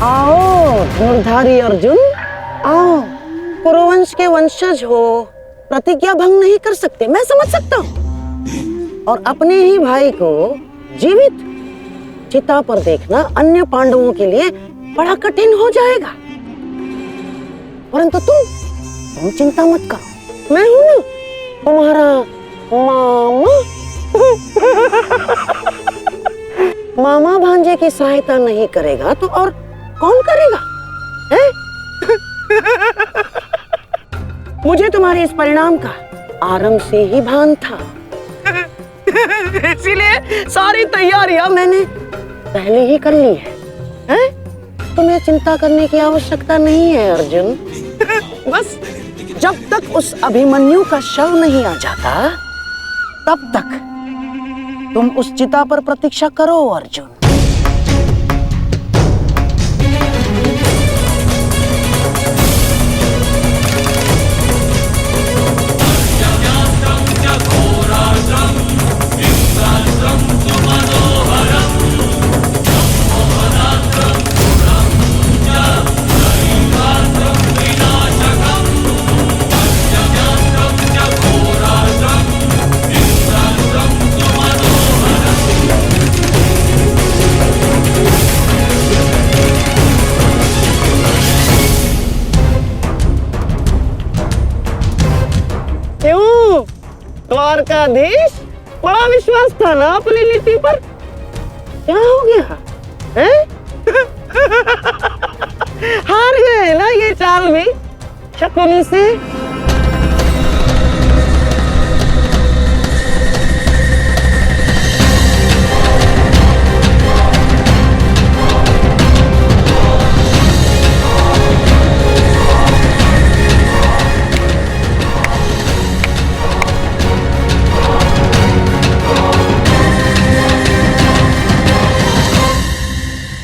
आओ धनुर्धारी अर्जुन, आओ। कुरुवंश के वंशज हो, प्रतिज्ञा भंग नहीं कर सकते, मैं समझ सकता हूँ। और अपने ही भाई को जीवित चिता पर देखना अन्य पांडवों के लिए बड़ा कठिन हो जाएगा। परंतु तुम चिंता मत करो, मैं हूं ना तुम्हारा मामा। मामा भांजे की सहायता नहीं करेगा तो और कौन करेगा? है? मुझे तुम्हारे इस परिणाम का आरंभ से ही भान था। इसीलिए सारी तैयारियां मैंने पहले ही कर ली है, हैं? तुम्हें चिंता करने की आवश्यकता नहीं है अर्जुन। बस जब तक उस अभिमन्यु का शव नहीं आ जाता तब तक तुम उस चिता पर प्रतीक्षा करो अर्जुन। द्वारकाधीश, बड़ा विश्वास था ना अपनी नीति पर, क्या हो गया है? हार गए ना ये चाल भी शकुनी से।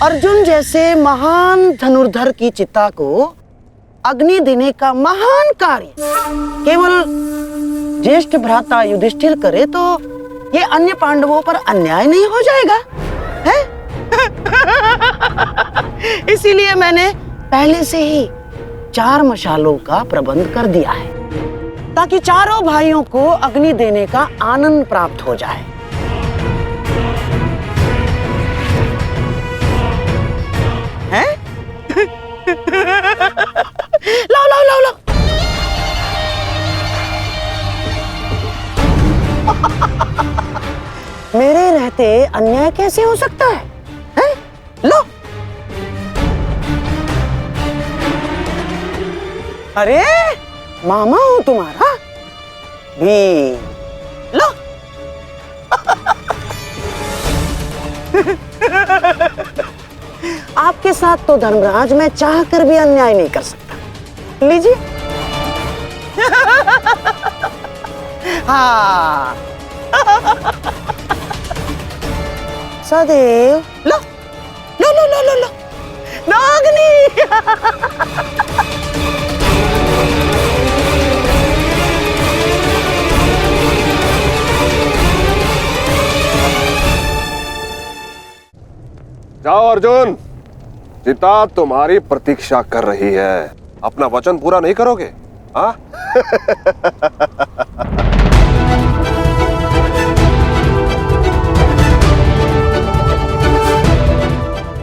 अर्जुन जैसे महान धनुर्धर की चिता को अग्नि देने का महान कार्य केवल ज्येष्ठ भ्राता युधिष्ठिर करे तो ये अन्य पांडवों पर अन्याय नहीं हो जाएगा, है? इसीलिए मैंने पहले से ही 4 मशालों का प्रबंध कर दिया है ताकि चारों भाइयों को अग्नि देने का आनंद प्राप्त हो जाए। हैं? लाओ लाओ लाओ लाओ। मेरे रहते अन्याय कैसे हो सकता है? हैं? लो। अरे मामा हूं तुम्हारा भी, लो। आपके साथ तो धर्मराज मैं चाह कर भी अन्याय नहीं कर सकता। लीजिए। हाँ। सदैव लो लो लो लो लो लो नागनी। जाओ अर्जुन, चिता तुम्हारी प्रतीक्षा कर रही है। अपना वचन पूरा नहीं करोगे? हाँ?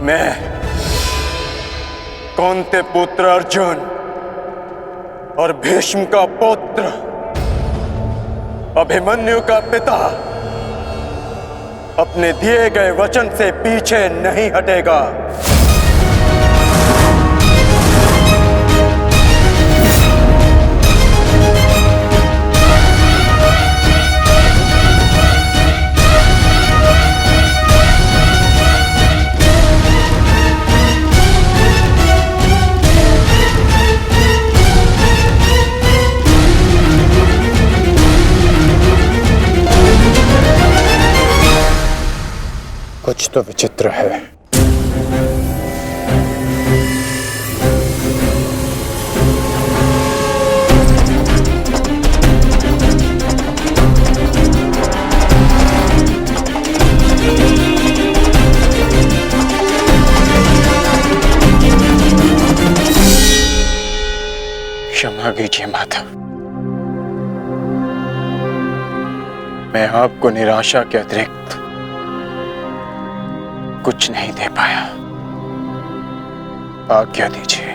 मैं कौंते पुत्र अर्जुन और भीष्म का पुत्र अभिमन्यु का पिता अपने दिए गए वचन से पीछे नहीं हटेगा। कुछ तो विचित्र है। क्षमा कीजिए माता, मैं आपको निराशा के अतिरिक्त कुछ नहीं दे पाया। आज्ञा दीजिए।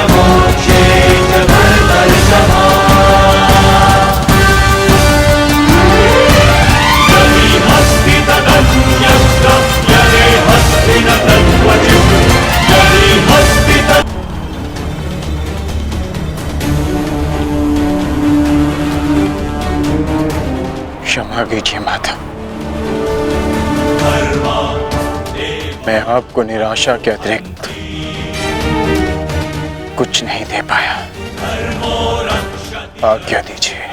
मोक्षे दीजिए माता। मैं आपको निराशा के अतिरिक्त कुछ नहीं दे पाया। आज्ञा दीजिए।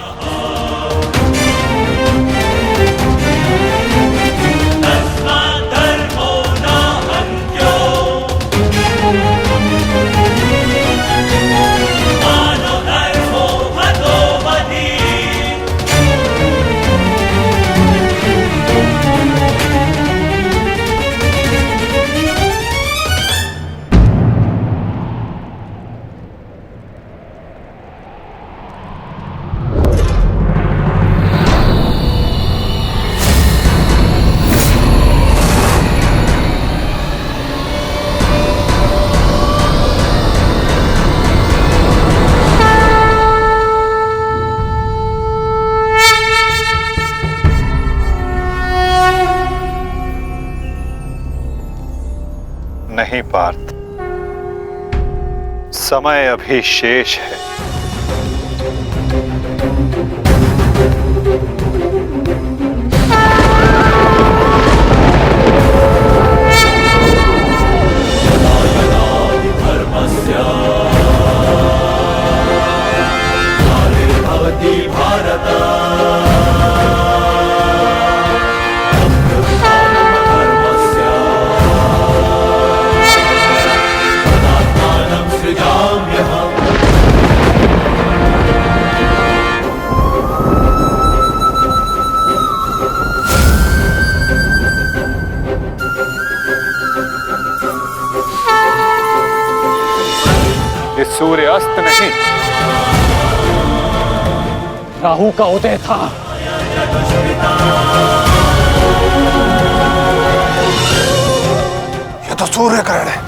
नहीं पार्थ, समय अभी शेष है। सूर्यास्त नहीं, राहु का उदय था। ये तो सूर्य ग्रहण है।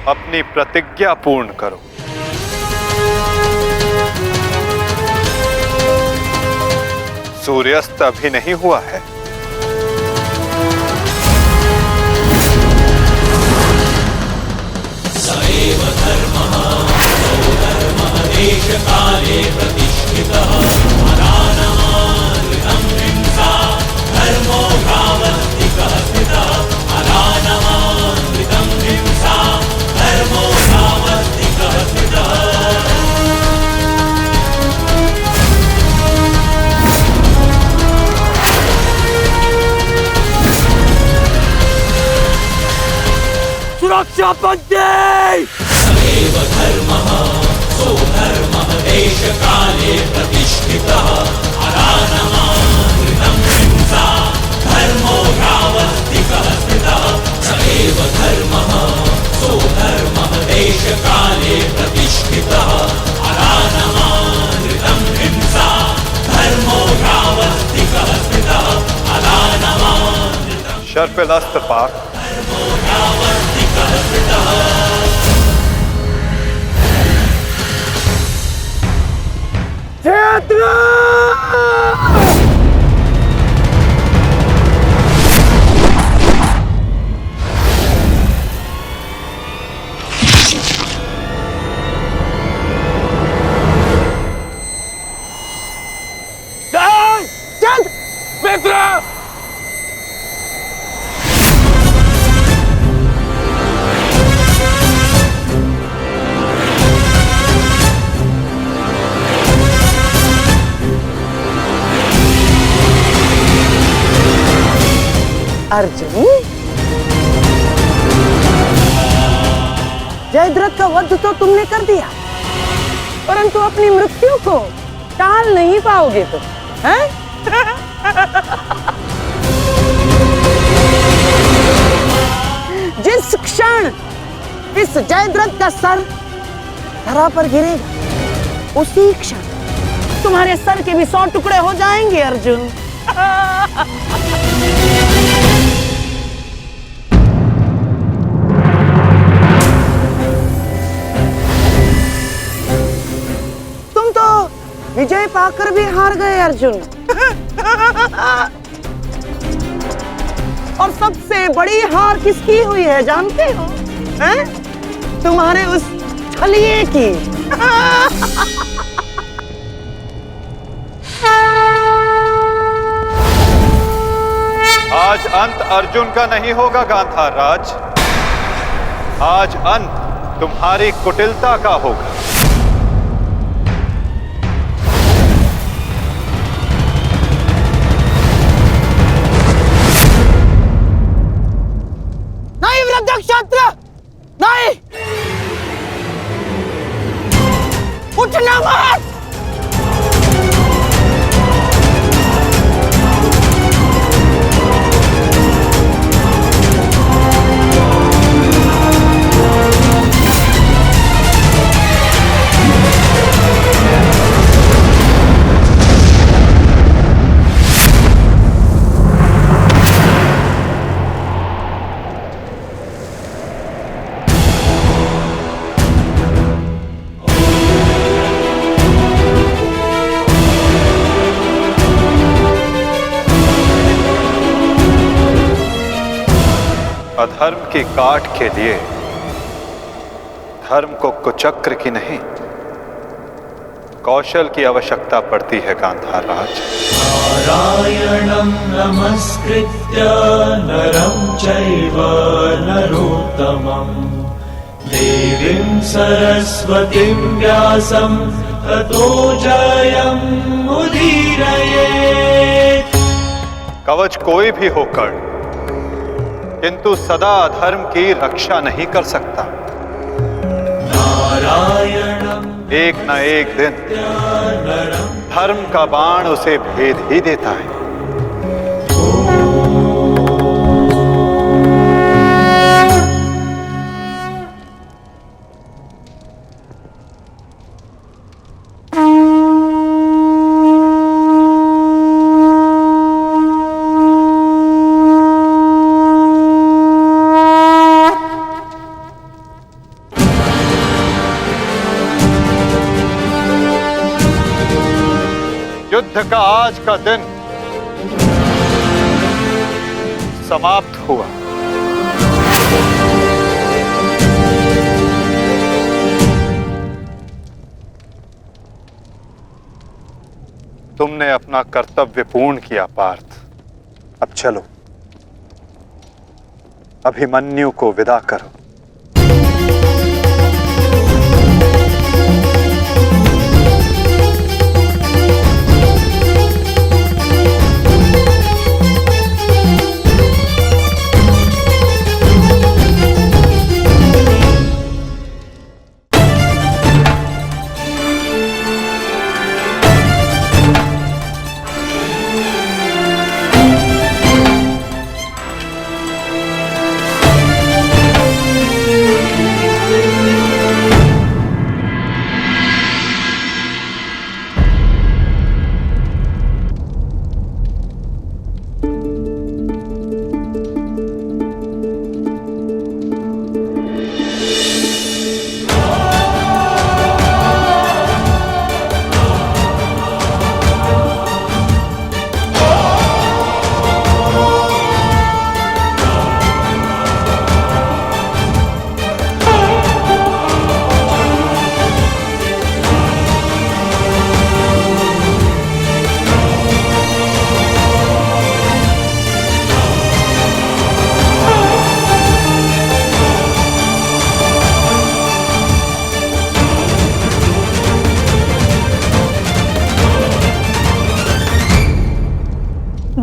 अपनी प्रतिज्ञा पूर्ण करो। सूर्यास्त अभी नहीं हुआ है। सएव धर्मः धर्मः देश काले प्रतिष्ठितः अनानमानृतं हिंसा धर्मो भावस्तिकः स्थितः अनानमानृतं हिंसा धर्मो भावस्तिकः स्थितः। सुरक्षा पंक्ति। सएव धर्मः सो धर्मः देश काले प्रतिष्ठितः अनानमानृतं हिंसा धर्मो भावस्तिकः स्थितः। सएव धर्मः सो धर्मः देश काले प्रतिष्ठितः अनानमानृतं हिंसा धर्मो भावस्तिकः स्थितः अनानमानृतं। शर्पिलास्त्र पार्थ। मित्र अर्जुन, जयद्रथ का वध तो तुमने कर दिया, परंतु अपनी मृत्यु को टाल नहीं पाओगे तुम, हैं? जिस क्षण इस जयद्रथ का सर धरा पर गिरेगा, उसी क्षण तुम्हारे सर के भी 100 टुकड़े हो जाएंगे अर्जुन। विजय पाकर भी हार गए अर्जुन। और सबसे बड़ी हार किसकी हुई है जानते हो? हैं? तुम्हारे उस छलिए की। आज अंत अर्जुन का नहीं होगा गांधार राज, आज अंत तुम्हारी कुटिलता का होगा। नहीं वृद्धक्षत्र, नहीं, उठना मत। अधर्म की काट के लिए धर्म को कुचक्र की नहीं, कौशल की आवश्यकता पड़ती है गांधार राज। नारायणं नमस्कृत्य नरं चैव नरोत्तमं देवीं सरस्वतीं व्यासं ततो जयम् उदीरयेत्। कवच कोई भी होकर किंतु सदा अधर्म की रक्षा नहीं कर सकता। एक न एक दिन धर्म का बाण उसे भेद ही देता है। युद्ध का आज का दिन समाप्त हुआ। तुमने अपना कर्तव्य पूर्ण किया पार्थ। अब चलो, अभिमन्यु को विदा करो।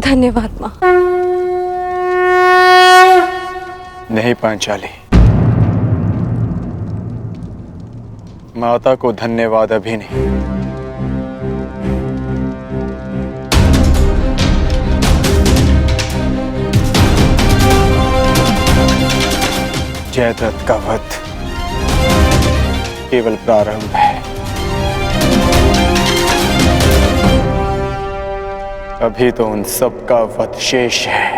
धन्यवाद माँ। नहीं पांचाली, माता को धन्यवाद अभी नहीं। जयद्रथ का वध केवल प्रारंभ है। अभी तो उन सब का वध शेष है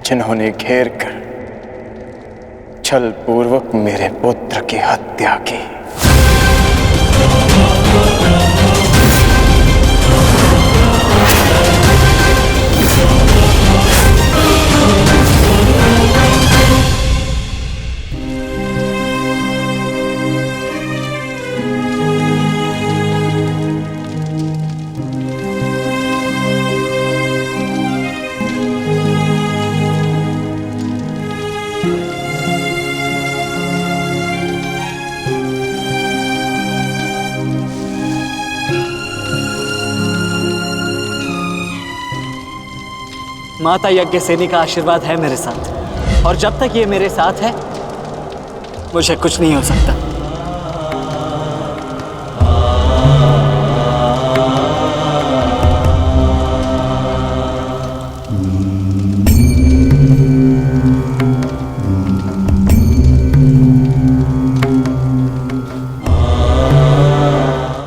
जिन्होंने घेर कर छल पूर्वक मेरे पुत्र की हत्या की। माता यज्ञसेनी का आशीर्वाद है मेरे साथ, और जब तक ये मेरे साथ है मुझे कुछ नहीं हो सकता।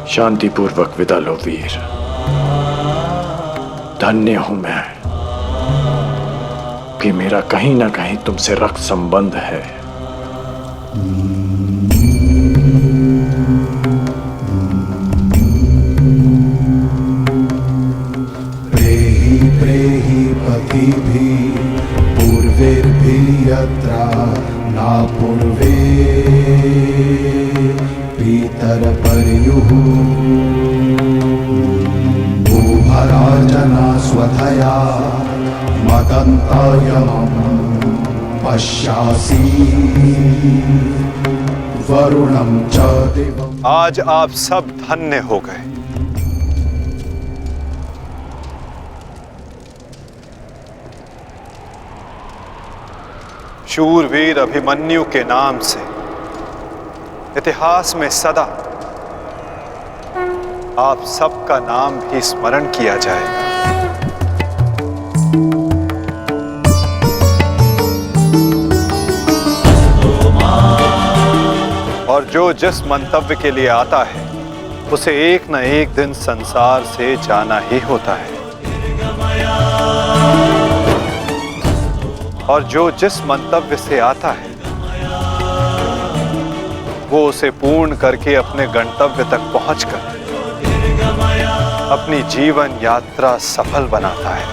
शांतिपूर्वक विदा लो वीर। धन्य हूं मैं कि मेरा कहीं ना कहीं तुमसे रक्त संबंध है। प्रेहि प्रेहि पतिभि पूर्वेर्भि यत्रा ना पूर्वे पितरपर्युः भूभराजना स्वधया मदन्तायमं पश्यासि वरुणं च दिवम्। आज आप सब धन्य हो गए। शूरवीर अभिमन्यु के नाम से इतिहास में सदा आप सबका नाम भी स्मरण किया जाएगा। और जो जिस मंतव्य के लिए आता है उसे एक न एक दिन संसार से जाना ही होता है, और जो जिस मंतव्य से आता है वो उसे पूर्ण करके अपने गंतव्य तक पहुंचकर अपनी जीवन यात्रा सफल बनाता है।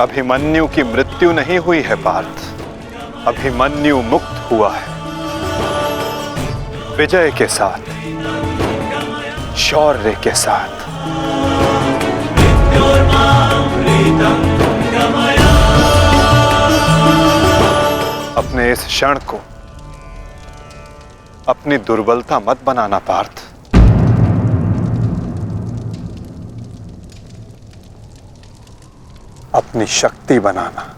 अभिमन्यु की मृत्यु नहीं हुई है पार्थ, अभिमन्यु मुक्त हुआ है विजय के साथ, शौर्य के साथ। अपने इस क्षण को अपनी दुर्बलता मत बनाना पार्थ। अपनी शक्ति बनाना।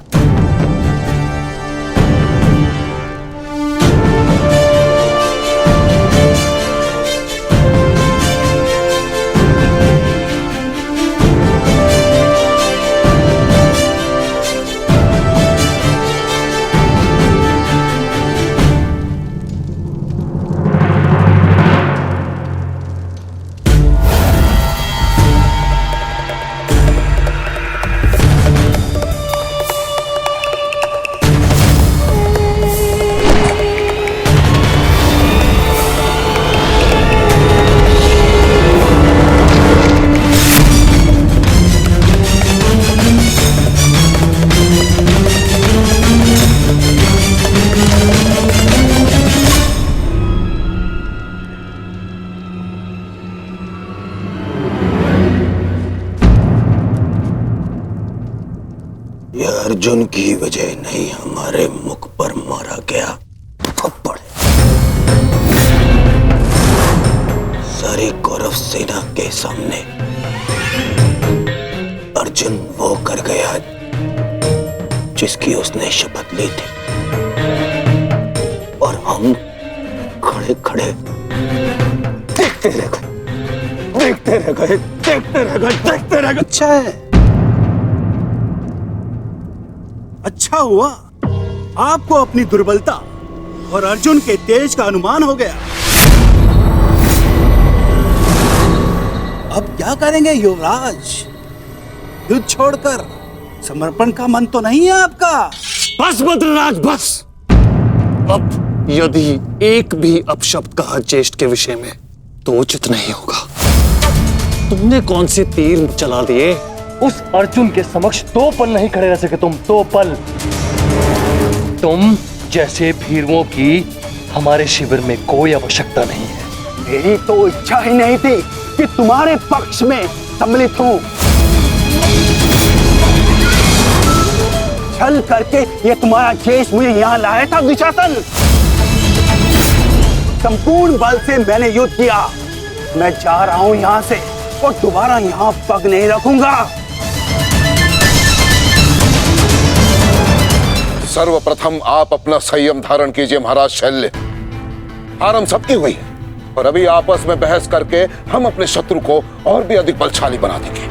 अर्जुन की वजह नहीं हमारे मुख पर मारा गया थप्पड़। सारी कौरव सेना के सामने अर्जुन वो कर गया जिसकी उसने शपथ ली थी, और हम खड़े खड़े देखते रह गए, देखते रह गए, देखते रह गए, देखते रह गए। अच्छा है, अच्छा हुआ आपको अपनी दुर्बलता और अर्जुन के तेज का अनुमान हो गया। अब क्या करेंगे युवराज? युद्ध छोड़कर समर्पण का मन तो नहीं है आपका? बस बद्रराज बस। अब यदि एक भी अपशब्द कहा ज्येष्ठ के विषय में तो उचित नहीं होगा। तुमने कौन से तीर चला दिए? उस अर्जुन के समक्ष 2 पल नहीं खड़े रह सके तुम, 2 पल। तुम जैसे भीरुओं की हमारे शिविर में कोई आवश्यकता नहीं है। मेरी तो इच्छा ही नहीं थी कि तुम्हारे पक्ष में सम्मिलित हूं। छल करके ये तुम्हारा ज्येष्ठ मुझे यहाँ लाया था दुशासन। संपूर्ण बल से मैंने युद्ध किया। मैं जा रहा हूं यहाँ से, और दोबारा यहाँ पग नहीं रखूंगा। सर्वप्रथम आप अपना संयम धारण कीजिए महाराज शैल्य। हार हम सबकी हुई है और अभी आपस में बहस करके हम अपने शत्रु को और भी अधिक बलशाली बना देंगे।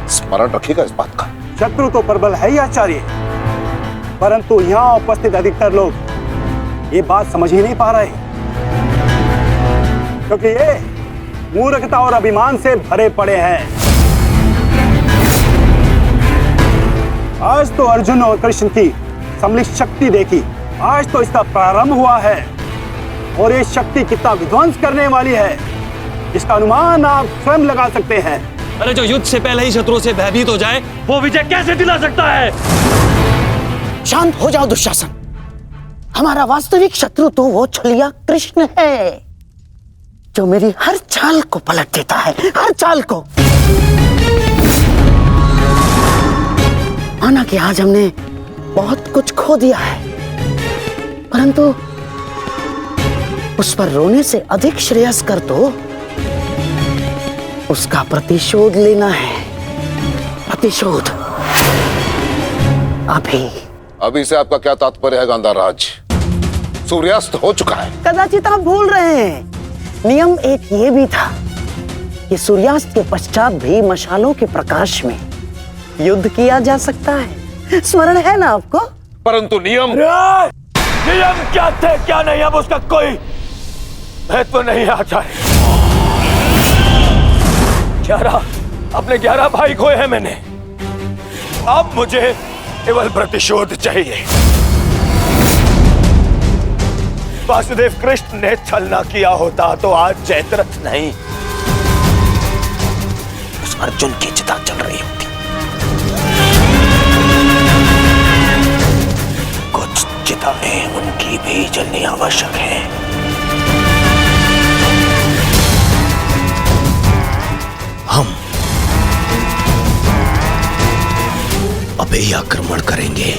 स्मरण रखिएगा इस बात का। शत्रु तो प्रबल है ही आचार्य, परंतु यहाँ उपस्थित अधिकतर लोग ये बात समझ ही नहीं पा रहे, क्योंकि ये मूर्खता और अभिमान से भरे पड़े हैं। आज तो अर्जुन और कृष्ण की सम्मिलित शक्ति देखी, आज तो इसका प्रारंभ हुआ है और ये शक्ति कितना विध्वंस करने वाली है इसका अनुमान आप स्वयं लगा सकते हैं। अरे जो युद्ध से पहले ही शत्रुओं से भयभीत हो जाए वो विजय कैसे दिला सकता है? शांत हो जाओ दुशासन। हमारा वास्तविक शत्रु तो वो छलिया कृष्ण है जो मेरी हर चाल को पलट देता है, हर चाल को। माना कि आज हमने बहुत कुछ खो दिया है, परंतु उस पर रोने से अधिक श्रेयस्कर तो उसका प्रतिशोध लेना है। प्रतिशोध अभी से आपका क्या तात्पर्य है गांधाराज? सूर्यास्त हो चुका है। कदाचित आप भूल रहे हैं, नियम एक ये भी था कि सूर्यास्त के पश्चात भी मशालों के प्रकाश में युद्ध किया जा सकता है। स्मरण है ना आपको? परंतु नियम क्या थे क्या नहीं, अब उसका कोई महत्व नहीं है आचार्य। 11 अपने 11 भाई खोए हैं मैंने, अब मुझे केवल प्रतिशोध चाहिए। वासुदेव कृष्ण ने छल ना किया होता तो आज जयद्रथ नहीं, उस अर्जुन की चिता चल रही होती। कुछ चिताएं उनकी भी जलनी आवश्यक है। हम अभी आक्रमण करेंगे।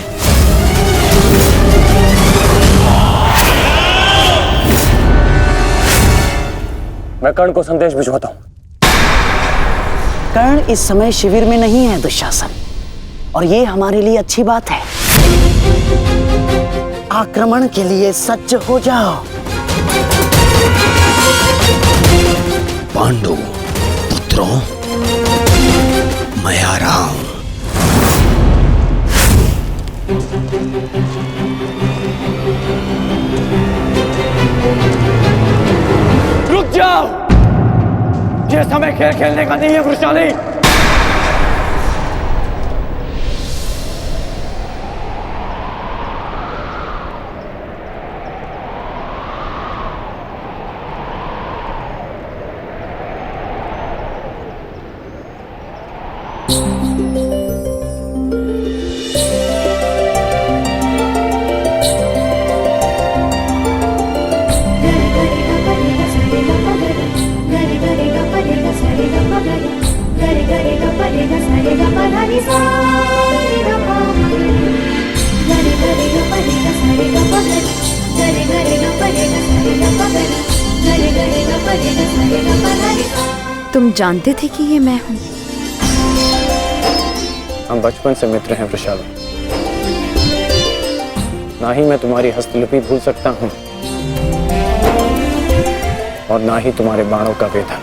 मैं कर्ण को संदेश भिजवाता हूं। कर्ण इस समय शिविर में नहीं है दुशासन, और ये हमारे लिए अच्छी बात है। आक्रमण के लिए सज्ज हो जाओ। पांडु पुत्रों, मैं आ रहा हूं। रुक जाओ, ये समय खेल खेलने का नहीं है वृषाली। तुम जानते थे कि ये मैं हूँ? हम बचपन से मित्र हैं वृषाली। ना ही मैं तुम्हारी हस्तलिपि भूल सकता हूँ और ना ही तुम्हारे बाणों का वेधन।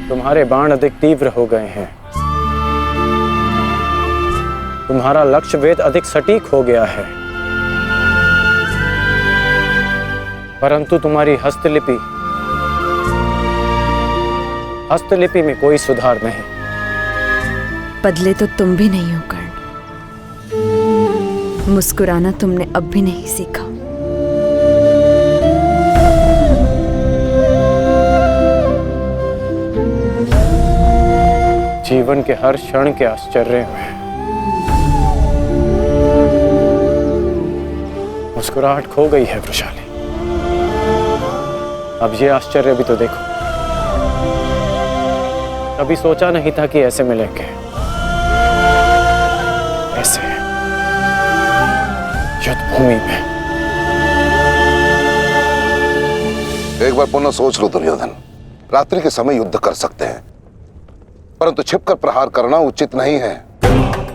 तुम्हारे बाण अधिक तीव्र हो गए हैं, तुम्हारा लक्ष्य वेद अधिक सटीक हो गया है, परंतु तुम्हारी हस्तलिपि में कोई सुधार नहीं। बदले तो तुम भी नहीं हो कर्ण। मुस्कुराना तुमने अब भी नहीं सीखा। जीवन के हर क्षण के आश्चर्य में मुस्कुराहट खो गई है वृषाली। अब ये आश्चर्य भी तो देखो। कभी सोचा नहीं था कि ऐसे मिलेंगे, ऐसे युद्ध भूमि में। एक बार पुनः सोच लो दुर्योधन, रात्रि के समय युद्ध कर सकते हैं, परंतु छिपकर प्रहार करना उचित नहीं है।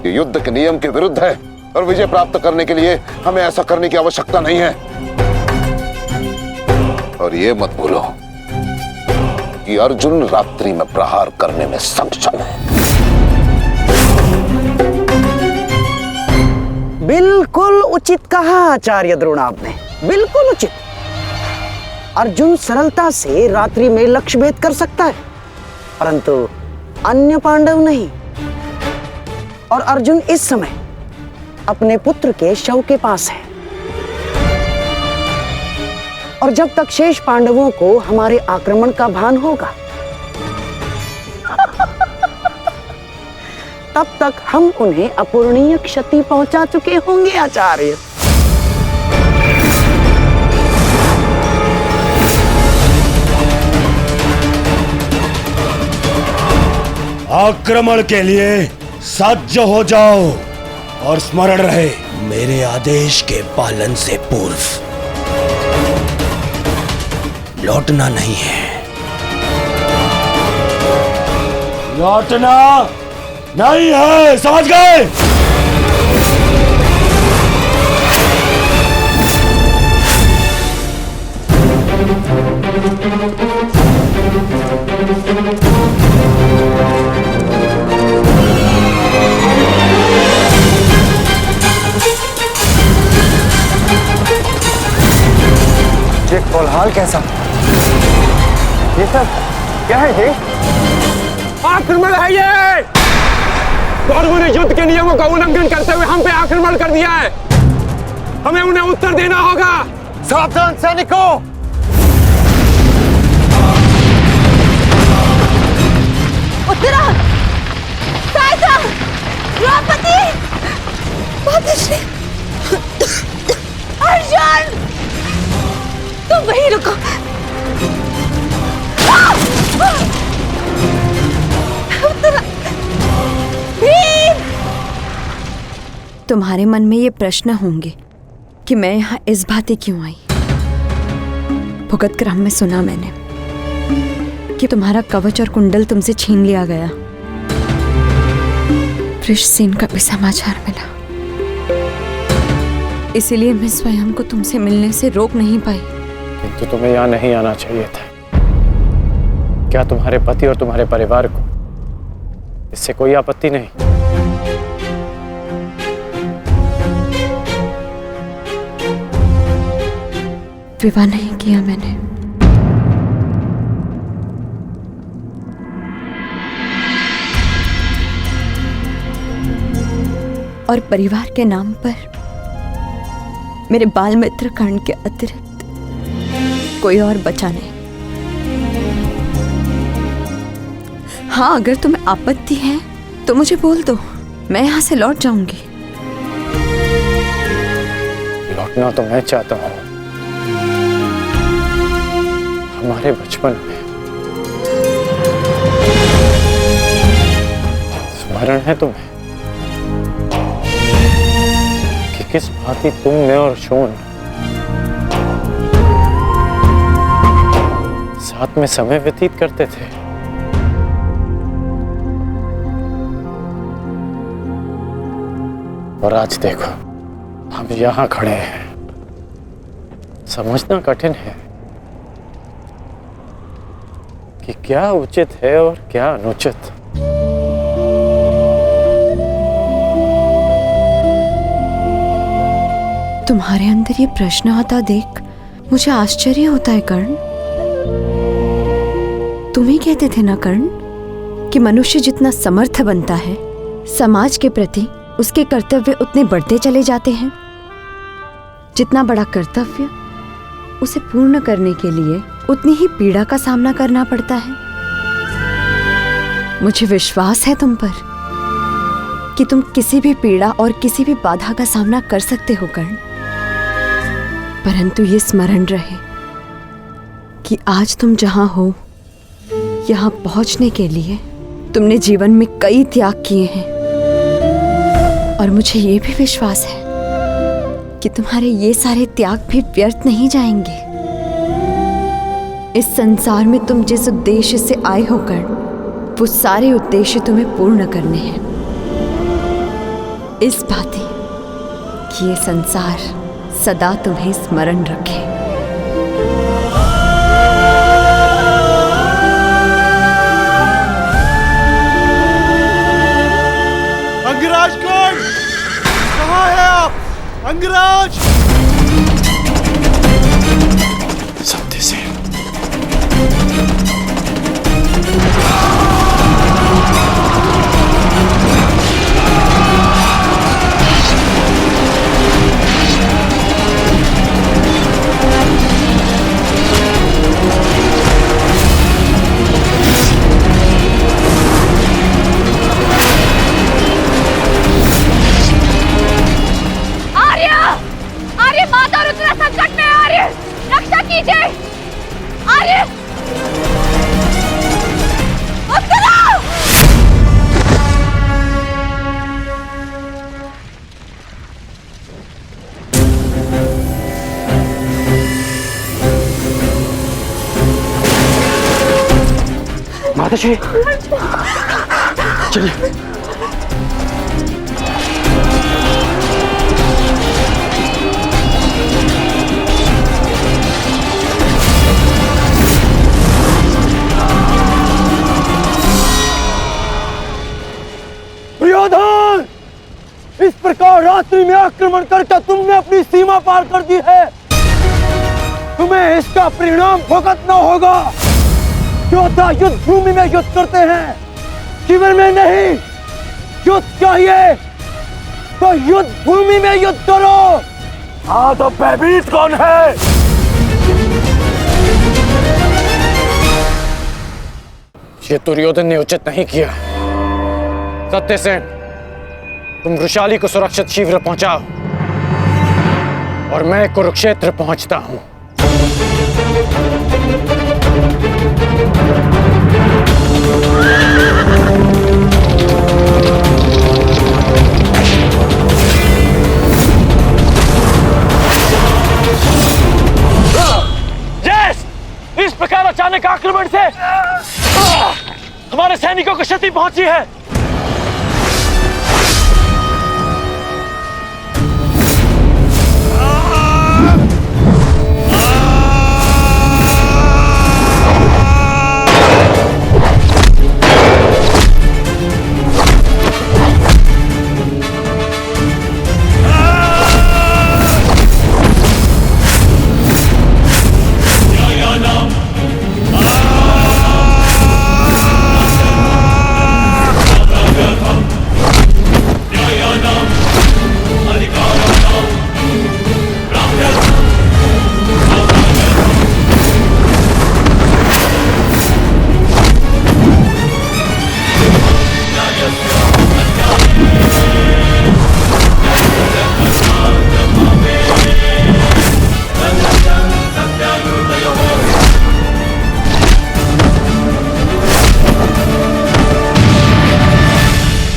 ये युद्ध के नियम के विरुद्ध है और विजय प्राप्त करने के लिए हमें ऐसा करने की आवश्यकता नहीं है। और ये मत भूलो कि अर्जुन रात्रि में प्रहार करने में सक्षम है। बिल्कुल उचित कहा आचार्य द्रोण आपने, बिल्कुल उचित। अर्जुन सरलता से रात्रि में लक्ष्य भेद कर सकता है, परंतु अन्य पांडव नहीं। और अर्जुन इस समय अपने पुत्र के शव के पास है, और जब तक शेष पांडवों को हमारे आक्रमण का भान होगा तब तक हम उन्हें अपूरणीय क्षति पहुंचा चुके होंगे आचार्य। आक्रमण के लिए सज्ज हो जाओ और स्मरण रहे मेरे आदेश के पालन से पूर्व लौटना नहीं है। लौटना नहीं है, समझ गए? ये कोलाहल कैसा? ये सब क्या है? ये आक्रमण है ये। कौरवों ने युद्ध के नियमों का उल्लंघन करते हुए हम पे आक्रमण कर दिया है। हमें उन्हें उत्तर देना होगा। सावधान सैनिकों! उत्तरा, सहायता, द्रौपदी, मातश्री, अर्जुन, तुम वहीं रुको। उत्तरा, भीम! तुम्हारे मन में ये प्रश्न होंगे कि मैं यहाँ इस भांति क्यों आई। भुगत क्रम में सुना मैंने कि तुम्हारा कवच और कुंडल तुमसे छीन लिया गया। वृषसेन का भी समाचार मिला, इसीलिए मैं स्वयं को तुमसे मिलने से रोक नहीं पाई। किंतु तुम्हें यहाँ नहीं आना चाहिए था। क्या तुम्हारे पति और तुम्हारे परिवार को इससे कोई आपत्ति नहीं? विवाह नहीं किया मैंने। और परिवार के नाम पर मेरे बाल मित्र कर्ण के अतिरिक्त कोई और बचा नहीं। हाँ, अगर तुम्हें आपत्ति है तो मुझे बोल दो, मैं यहाँ से लौट जाऊंगी। लौटना तो मैं चाहता हूँ। हमारे बचपन में स्मरण है तुम्हें कि किस भांति तुम, मैं और शोन साथ में समय व्यतीत करते थे। और आज देखो, हम यहाँ खड़े हैं। समझना कठिन है कि क्या उचित है और क्या अनुचित। तुम्हारे अंदर ये प्रश्न आता देख मुझे आश्चर्य होता है कर्ण। तुम ही कहते थे ना कर्ण कि मनुष्य जितना समर्थ बनता है, समाज के प्रति उसके कर्तव्य उतने बढ़ते चले जाते हैं। जितना बड़ा कर्तव्य, उसे पूर्ण करने के लिए उतनी ही पीड़ा का सामना करना पड़ता है। मुझे विश्वास है तुम पर कि तुम किसी भी पीड़ा और किसी भी बाधा का सामना कर सकते हो कर्ण। परंतु ये स्मरण रहे कि आज तुम जहां हो, यहां पहुंचने के लिए तुमने जीवन में कई त्याग किए हैं। और मुझे ये भी विश्वास है कि तुम्हारे ये सारे त्याग भी व्यर्थ नहीं जाएंगे। इस संसार में तुम जिस उद्देश्य से आए हो कर्ण, वो सारे उद्देश्य तुम्हें पूर्ण करने हैं। इस बात कि ये संसार सदा तुम्हें स्मरण रखे। अंगराज कर्ण, कहाँ है आप? अंगराज! सत्यसेन, माता रुद्र संकट में, आर्य रक्षा कीजिए। आर्य माताजी, चलिए। दुर्योधन, इस प्रकार रात्रि में आक्रमण करके तुमने अपनी सीमा पार कर दी है। तुम्हें इसका परिणाम भुगतना होगा। योद्धा युद्ध भूमि में युद्ध करते हैं, शिविर में नहीं। युद्ध चाहिए तो युद्ध भूमि में युद्ध करो। हाँ, तो भयभीत कौन है? ये दुर्योधन ने उचित नहीं किया। सत्यसेन, तुम वृषाली को सुरक्षित शीघ्र पहुंचाओ और मैं कुरुक्षेत्र पहुंचता हूं। यस! इस प्रकार अचानक आक्रमण से हमारे सैनिकों को क्षति पहुंची है।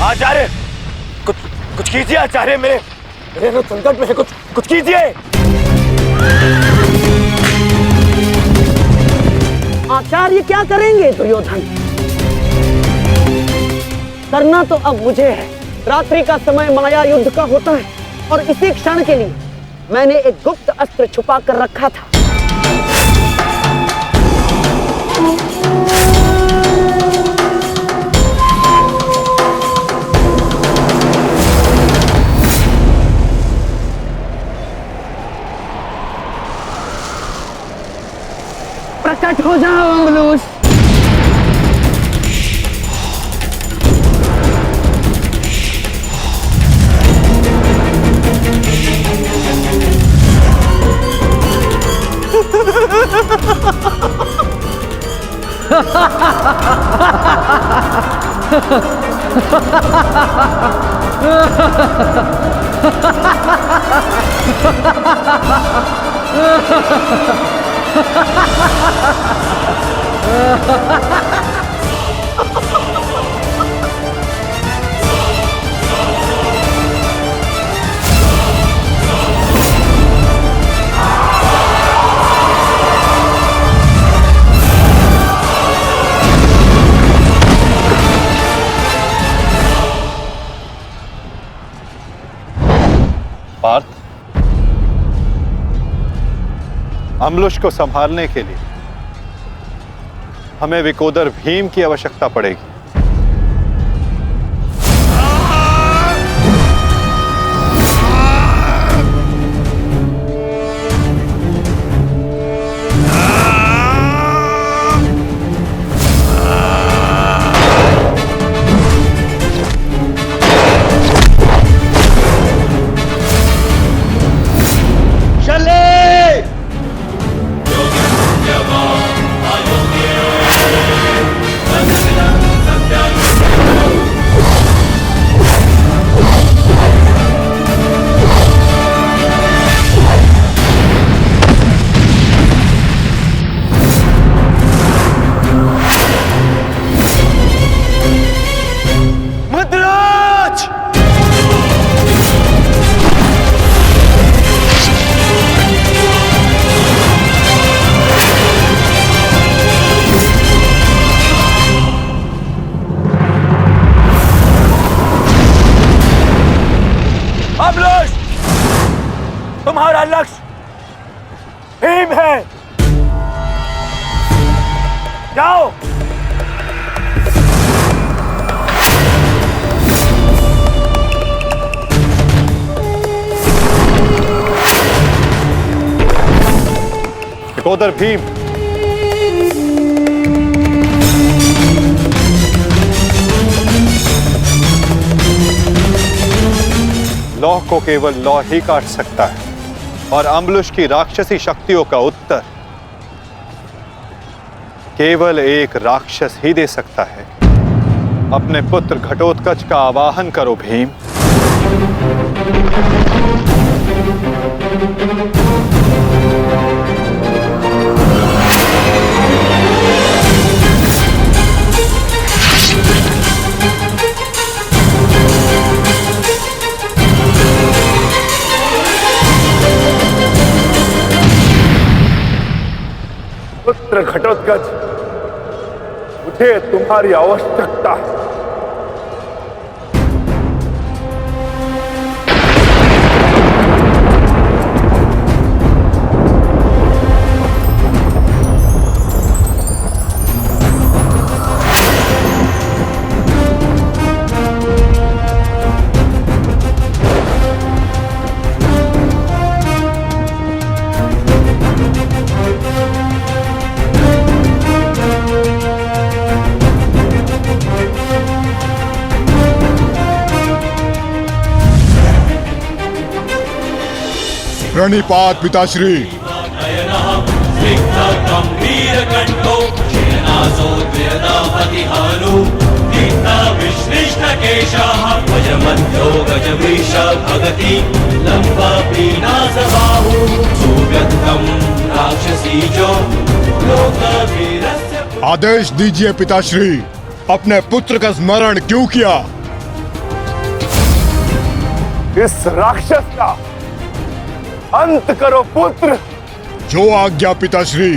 आचार्य, कुछ कीजिए। आचार्य, मेरे लोग संकट में है। कुछ कीजिए। आचार्य क्या करेंगे दुर्योधन? करना तो अब मुझे है। रात्रि का समय माया युद्ध का होता है और इसी क्षण के लिए मैंने एक गुप्त अस्त्र छुपा कर रखा था। प्रकट हो जाओ अंगलूस। अम्बुश को संभालने के लिए हमें विकोदर भीम की आवश्यकता पड़ेगी। तुम्हारा लक्ष्य भीम है। जाओ। विकोदर भीम, लौह को केवल लौह ही काट सकता है और अम्बुश की राक्षसी शक्तियों का उत्तर केवल एक राक्षस ही दे सकता है। अपने पुत्र घटोत्कच का आवाहन करो भीम। पुत्र घटोत्कच, मुझे तुम्हारी आवश्यकता है। प्रणिपात पिताश्री। आदेश दीजिए पिताश्री, अपने पुत्र का स्मरण क्यों किया? इस राक्षस का अंत करो पुत्र। जो आज्ञा पिताश्री।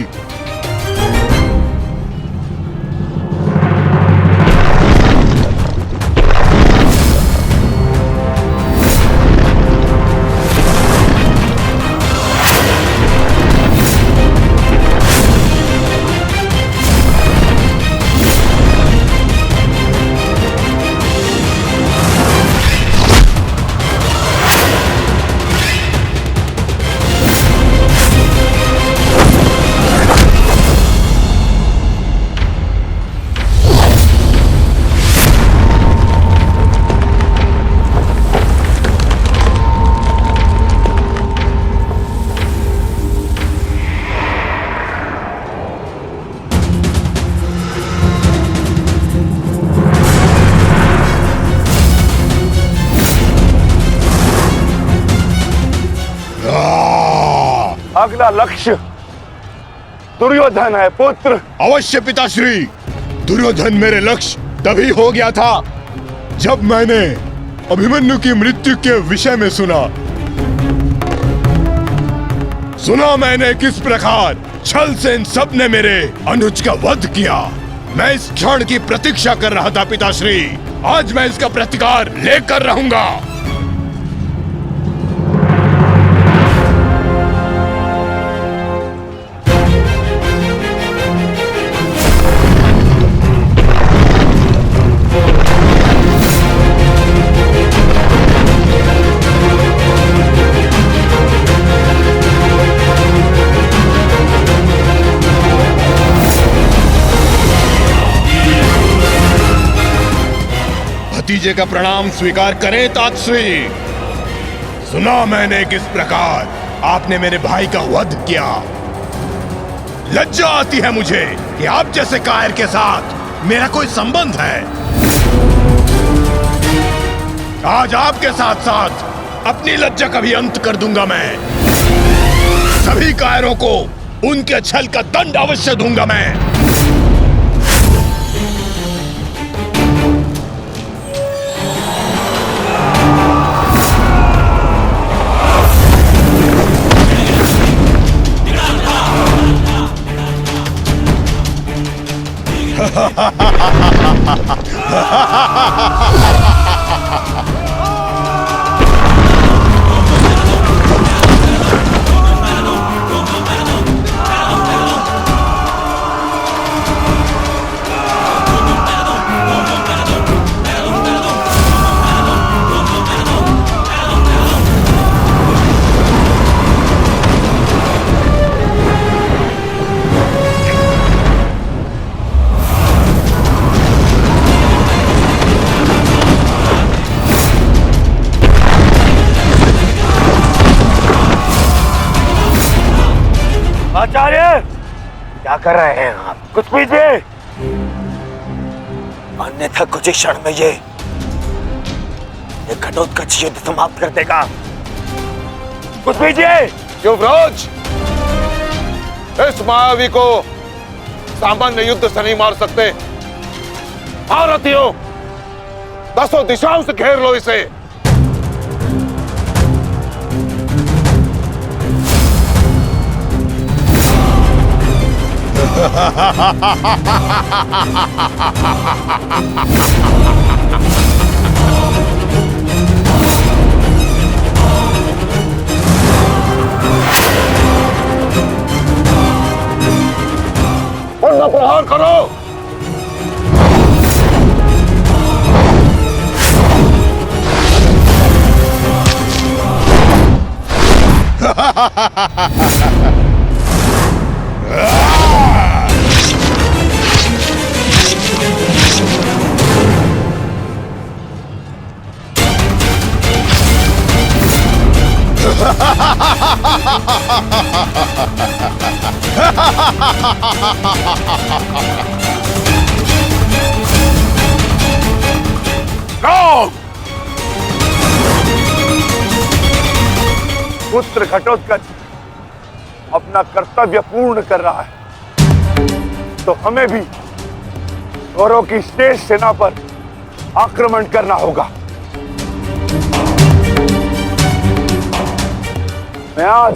अगला लक्ष्य दुर्योधन है पुत्र। अवश्य पिताश्री, दुर्योधन मेरे लक्ष्य तभी हो गया था जब मैंने अभिमन्यु की मृत्यु के विषय में सुना मैंने किस प्रकार छल से इन सब ने मेरे अनुज का वध किया। मैं इस क्षण की प्रतीक्षा कर रहा था पिताश्री। आज मैं इसका प्रतिकार लेकर रहूंगा। भतीजे का प्रणाम स्वीकार करें तातश्री। सुना मैंने किस प्रकार आपने मेरे भाई का वध किया। लज्जा आती है मुझे कि आप जैसे कायर के साथ मेरा कोई संबंध है। आज आपके साथ साथ अपनी लज्जा का भी अंत कर दूंगा मैं। सभी कायरों को उनके छल का दंड अवश्य दूंगा मैं। आचार्य, क्या कर रहे हैं आप? कुछ पीजिए। अन्यथा कुछ ही क्षण में ये घटोत्कच युद्ध समाप्त कर देगा। कुछ पीजिए। युवराज, इस मायावी को सामान्य युद्ध से नहीं मार सकते। भारतीयों, 10 दिशाओं से घेर लो इसे। उनका प्रहार करो। पुत्र घटोत्कच अपना कर्तव्य पूर्ण कर रहा है, तो हमें भी कौरवों की शेष सेना पर आक्रमण करना होगा। मैं आज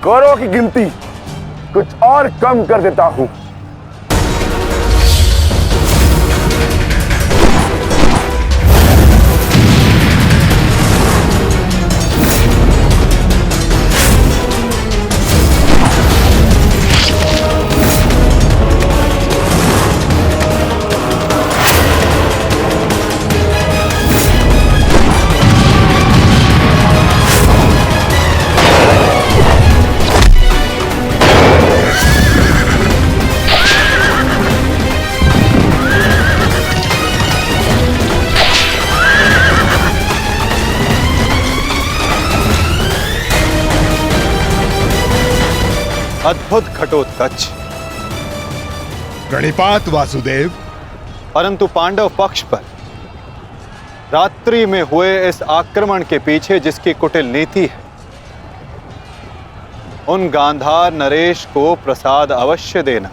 कौरवों की गिनती कुछ और कम कर देता हूं। अद्भुत घटोत्कच। प्रणिपात वासुदेव। परंतु पांडव पक्ष पर रात्रि में हुए इस आक्रमण के पीछे जिसकी कुटिल नीति है, उन गांधार नरेश को प्रसाद अवश्य देना।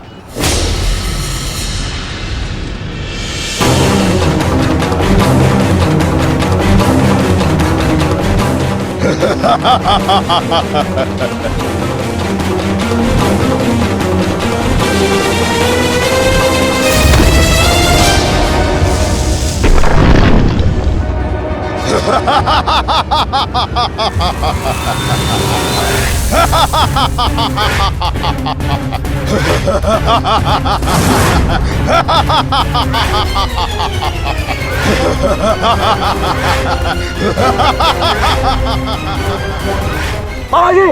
मामाजी,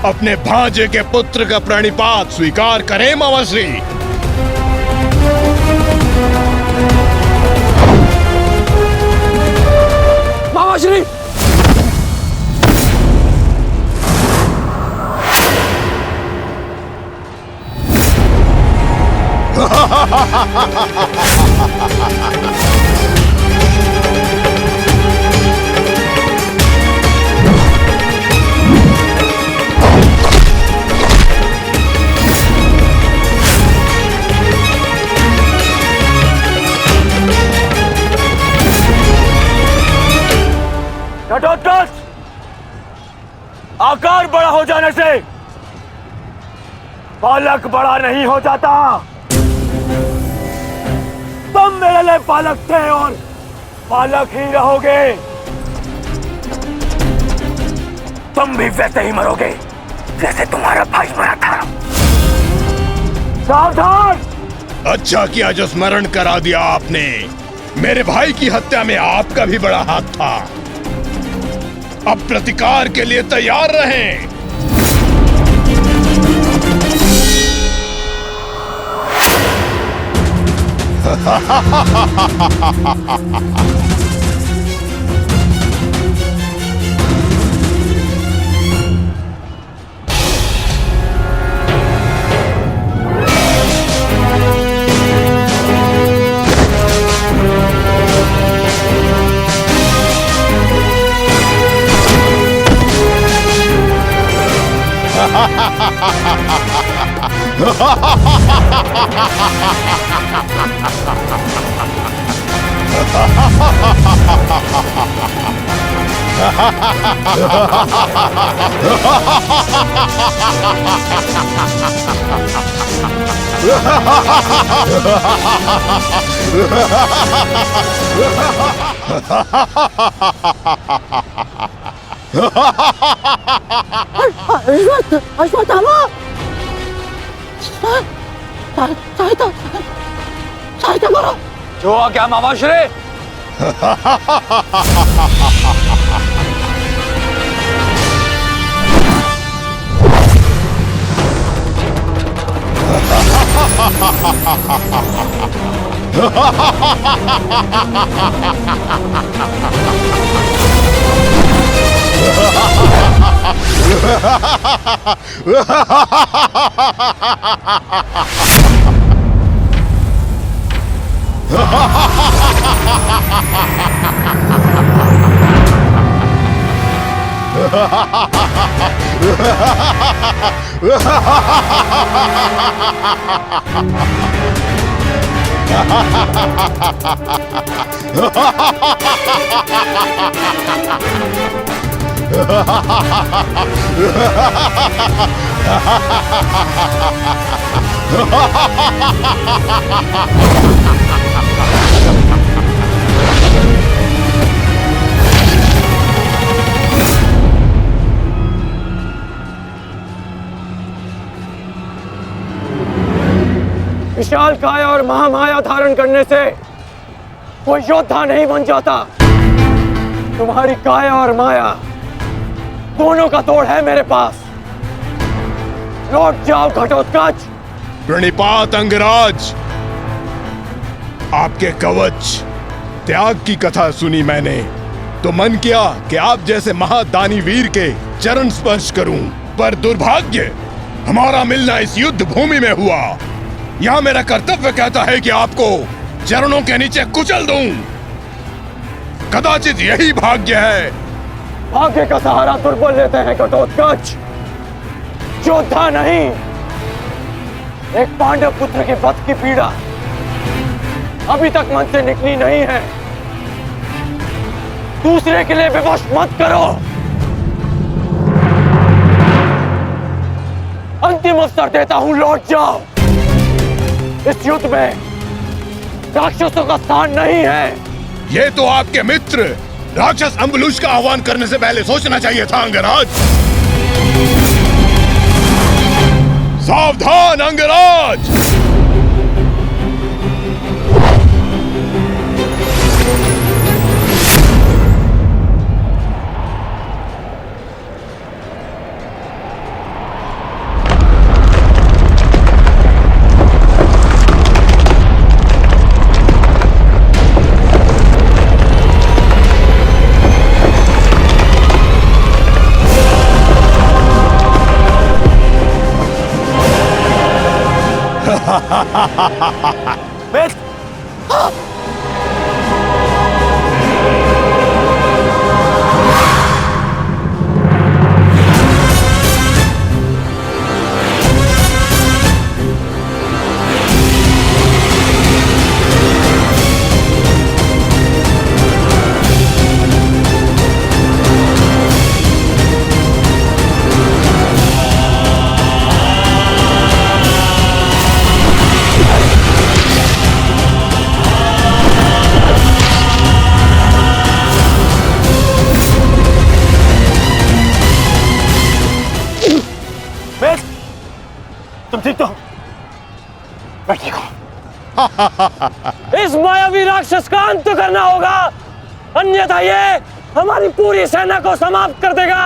अपने भांजे के पुत्र का प्रणिपात स्वीकार करें मामाश्री। मामाश्री, घटोत्कच, आकार बड़ा हो जाने से बालक बड़ा नहीं हो जाता। तुम मेरे लिए बालक थे और बालक ही रहोगे। तुम भी वैसे ही मरोगे जैसे तुम्हारा भाई मरा था। सावधान! अच्छा किया जो स्मरण करा दिया आपने। मेरे भाई की हत्या में आपका भी बड़ा हाथ था। अब प्रतिकार के लिए तैयार रहें। अश्वत्थामा, सहायता करो। जो आ गया मामाश्री। विशाल काया और महामाया धारण करने से कोई योद्धा नहीं बन जाता। तुम्हारी काया और माया दोनों का तोड़ है मेरे पास। लौट जाओ घटोत्कच। प्रणिपात अंगराज। आपके कवच त्याग की कथा सुनी मैंने तो मन किया कि आप जैसे महादानी वीर के चरण स्पर्श करूं, पर दुर्भाग्य हमारा मिलना इस युद्ध भूमि में हुआ। यहाँ मेरा कर्तव्य कहता है कि आपको चरणों के नीचे कुचल दूं। कदाचित यही भाग्य है। भाग्य का सहारा दुर्बल लेते हैं घटोत्कच, योद्धा नहीं। एक पांडव पुत्र के वध की पीड़ा अभी तक मन से निकली नहीं है। दूसरे के लिए विवश मत करो। अंतिम अवसर देता हूं, लौट जाओ। इस युद्ध में राक्षसों का स्थान नहीं है। ये तो आपके मित्र राक्षस अम्बुलुष का आह्वान करने से पहले सोचना चाहिए था अंगराज। सावधान अंगराज। तुम ठीक तो हो? मैं ठीक हूं। इस मायावी राक्षस का अंत करना होगा, अन्यथा ये हमारी पूरी सेना को समाप्त कर देगा।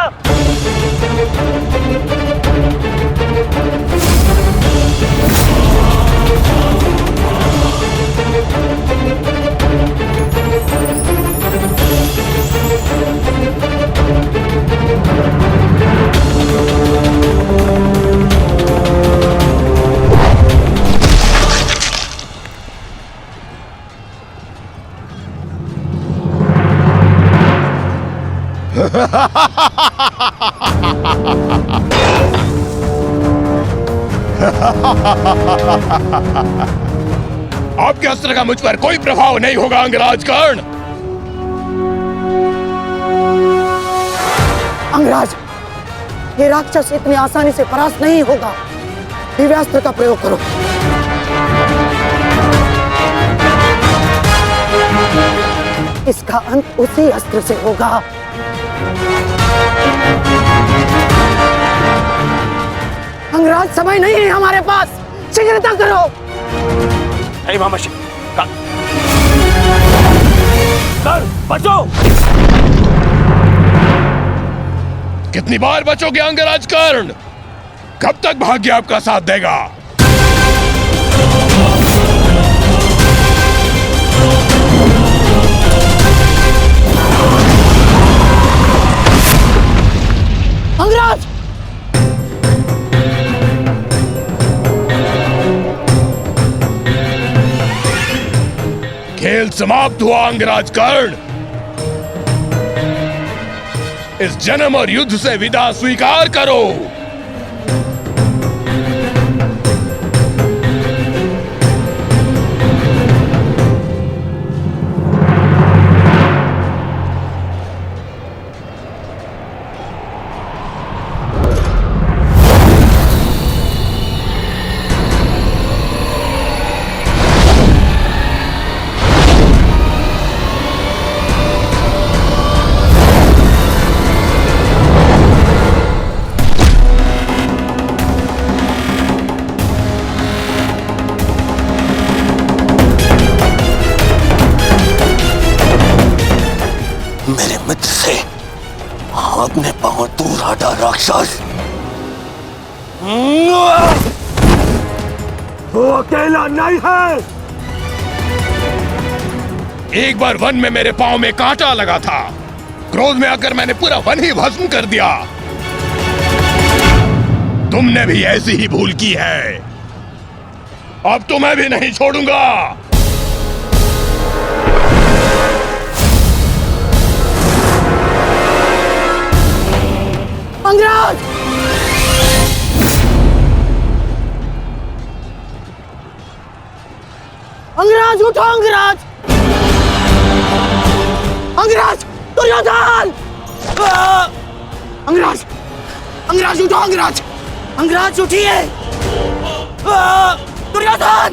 आपके अस्त्र का मुझ पर कोई प्रभाव नहीं होगा अंगराज कर्ण। अंगराज, ये राक्षस इतनी आसानी से परास्त नहीं होगा। दिव्यास्त्र का प्रयोग करो। इसका अंत उसी अस्त्र से होगा। अंगराज, समय नहीं है हमारे पास, शीघ्रता करो। बचो! कितनी बार बचोगे अंगराज कर्ण? कब तक भाग्य आपका साथ देगा? अंगराज! खेल समाप्त हुआ अंगराज कर्ण। इस जन्म और युद्ध से विदा स्वीकार करो। मेरे मित्र से अपने पांव दूर हटा राक्षस। वो अकेला नहीं है। एक बार वन में मेरे पांव में कांटा लगा था। क्रोध में आकर मैंने पूरा वन ही भस्म कर दिया। तुमने भी ऐसी ही भूल की है। अब तो मैं भी नहीं छोड़ूंगा। अंगराज! अंगराज, उठो अंगराज! अंगराज! दुर्योधन! अंगराज! अंगराज, उठो अंगराज! अंगराज उठिए! दुर्योधन!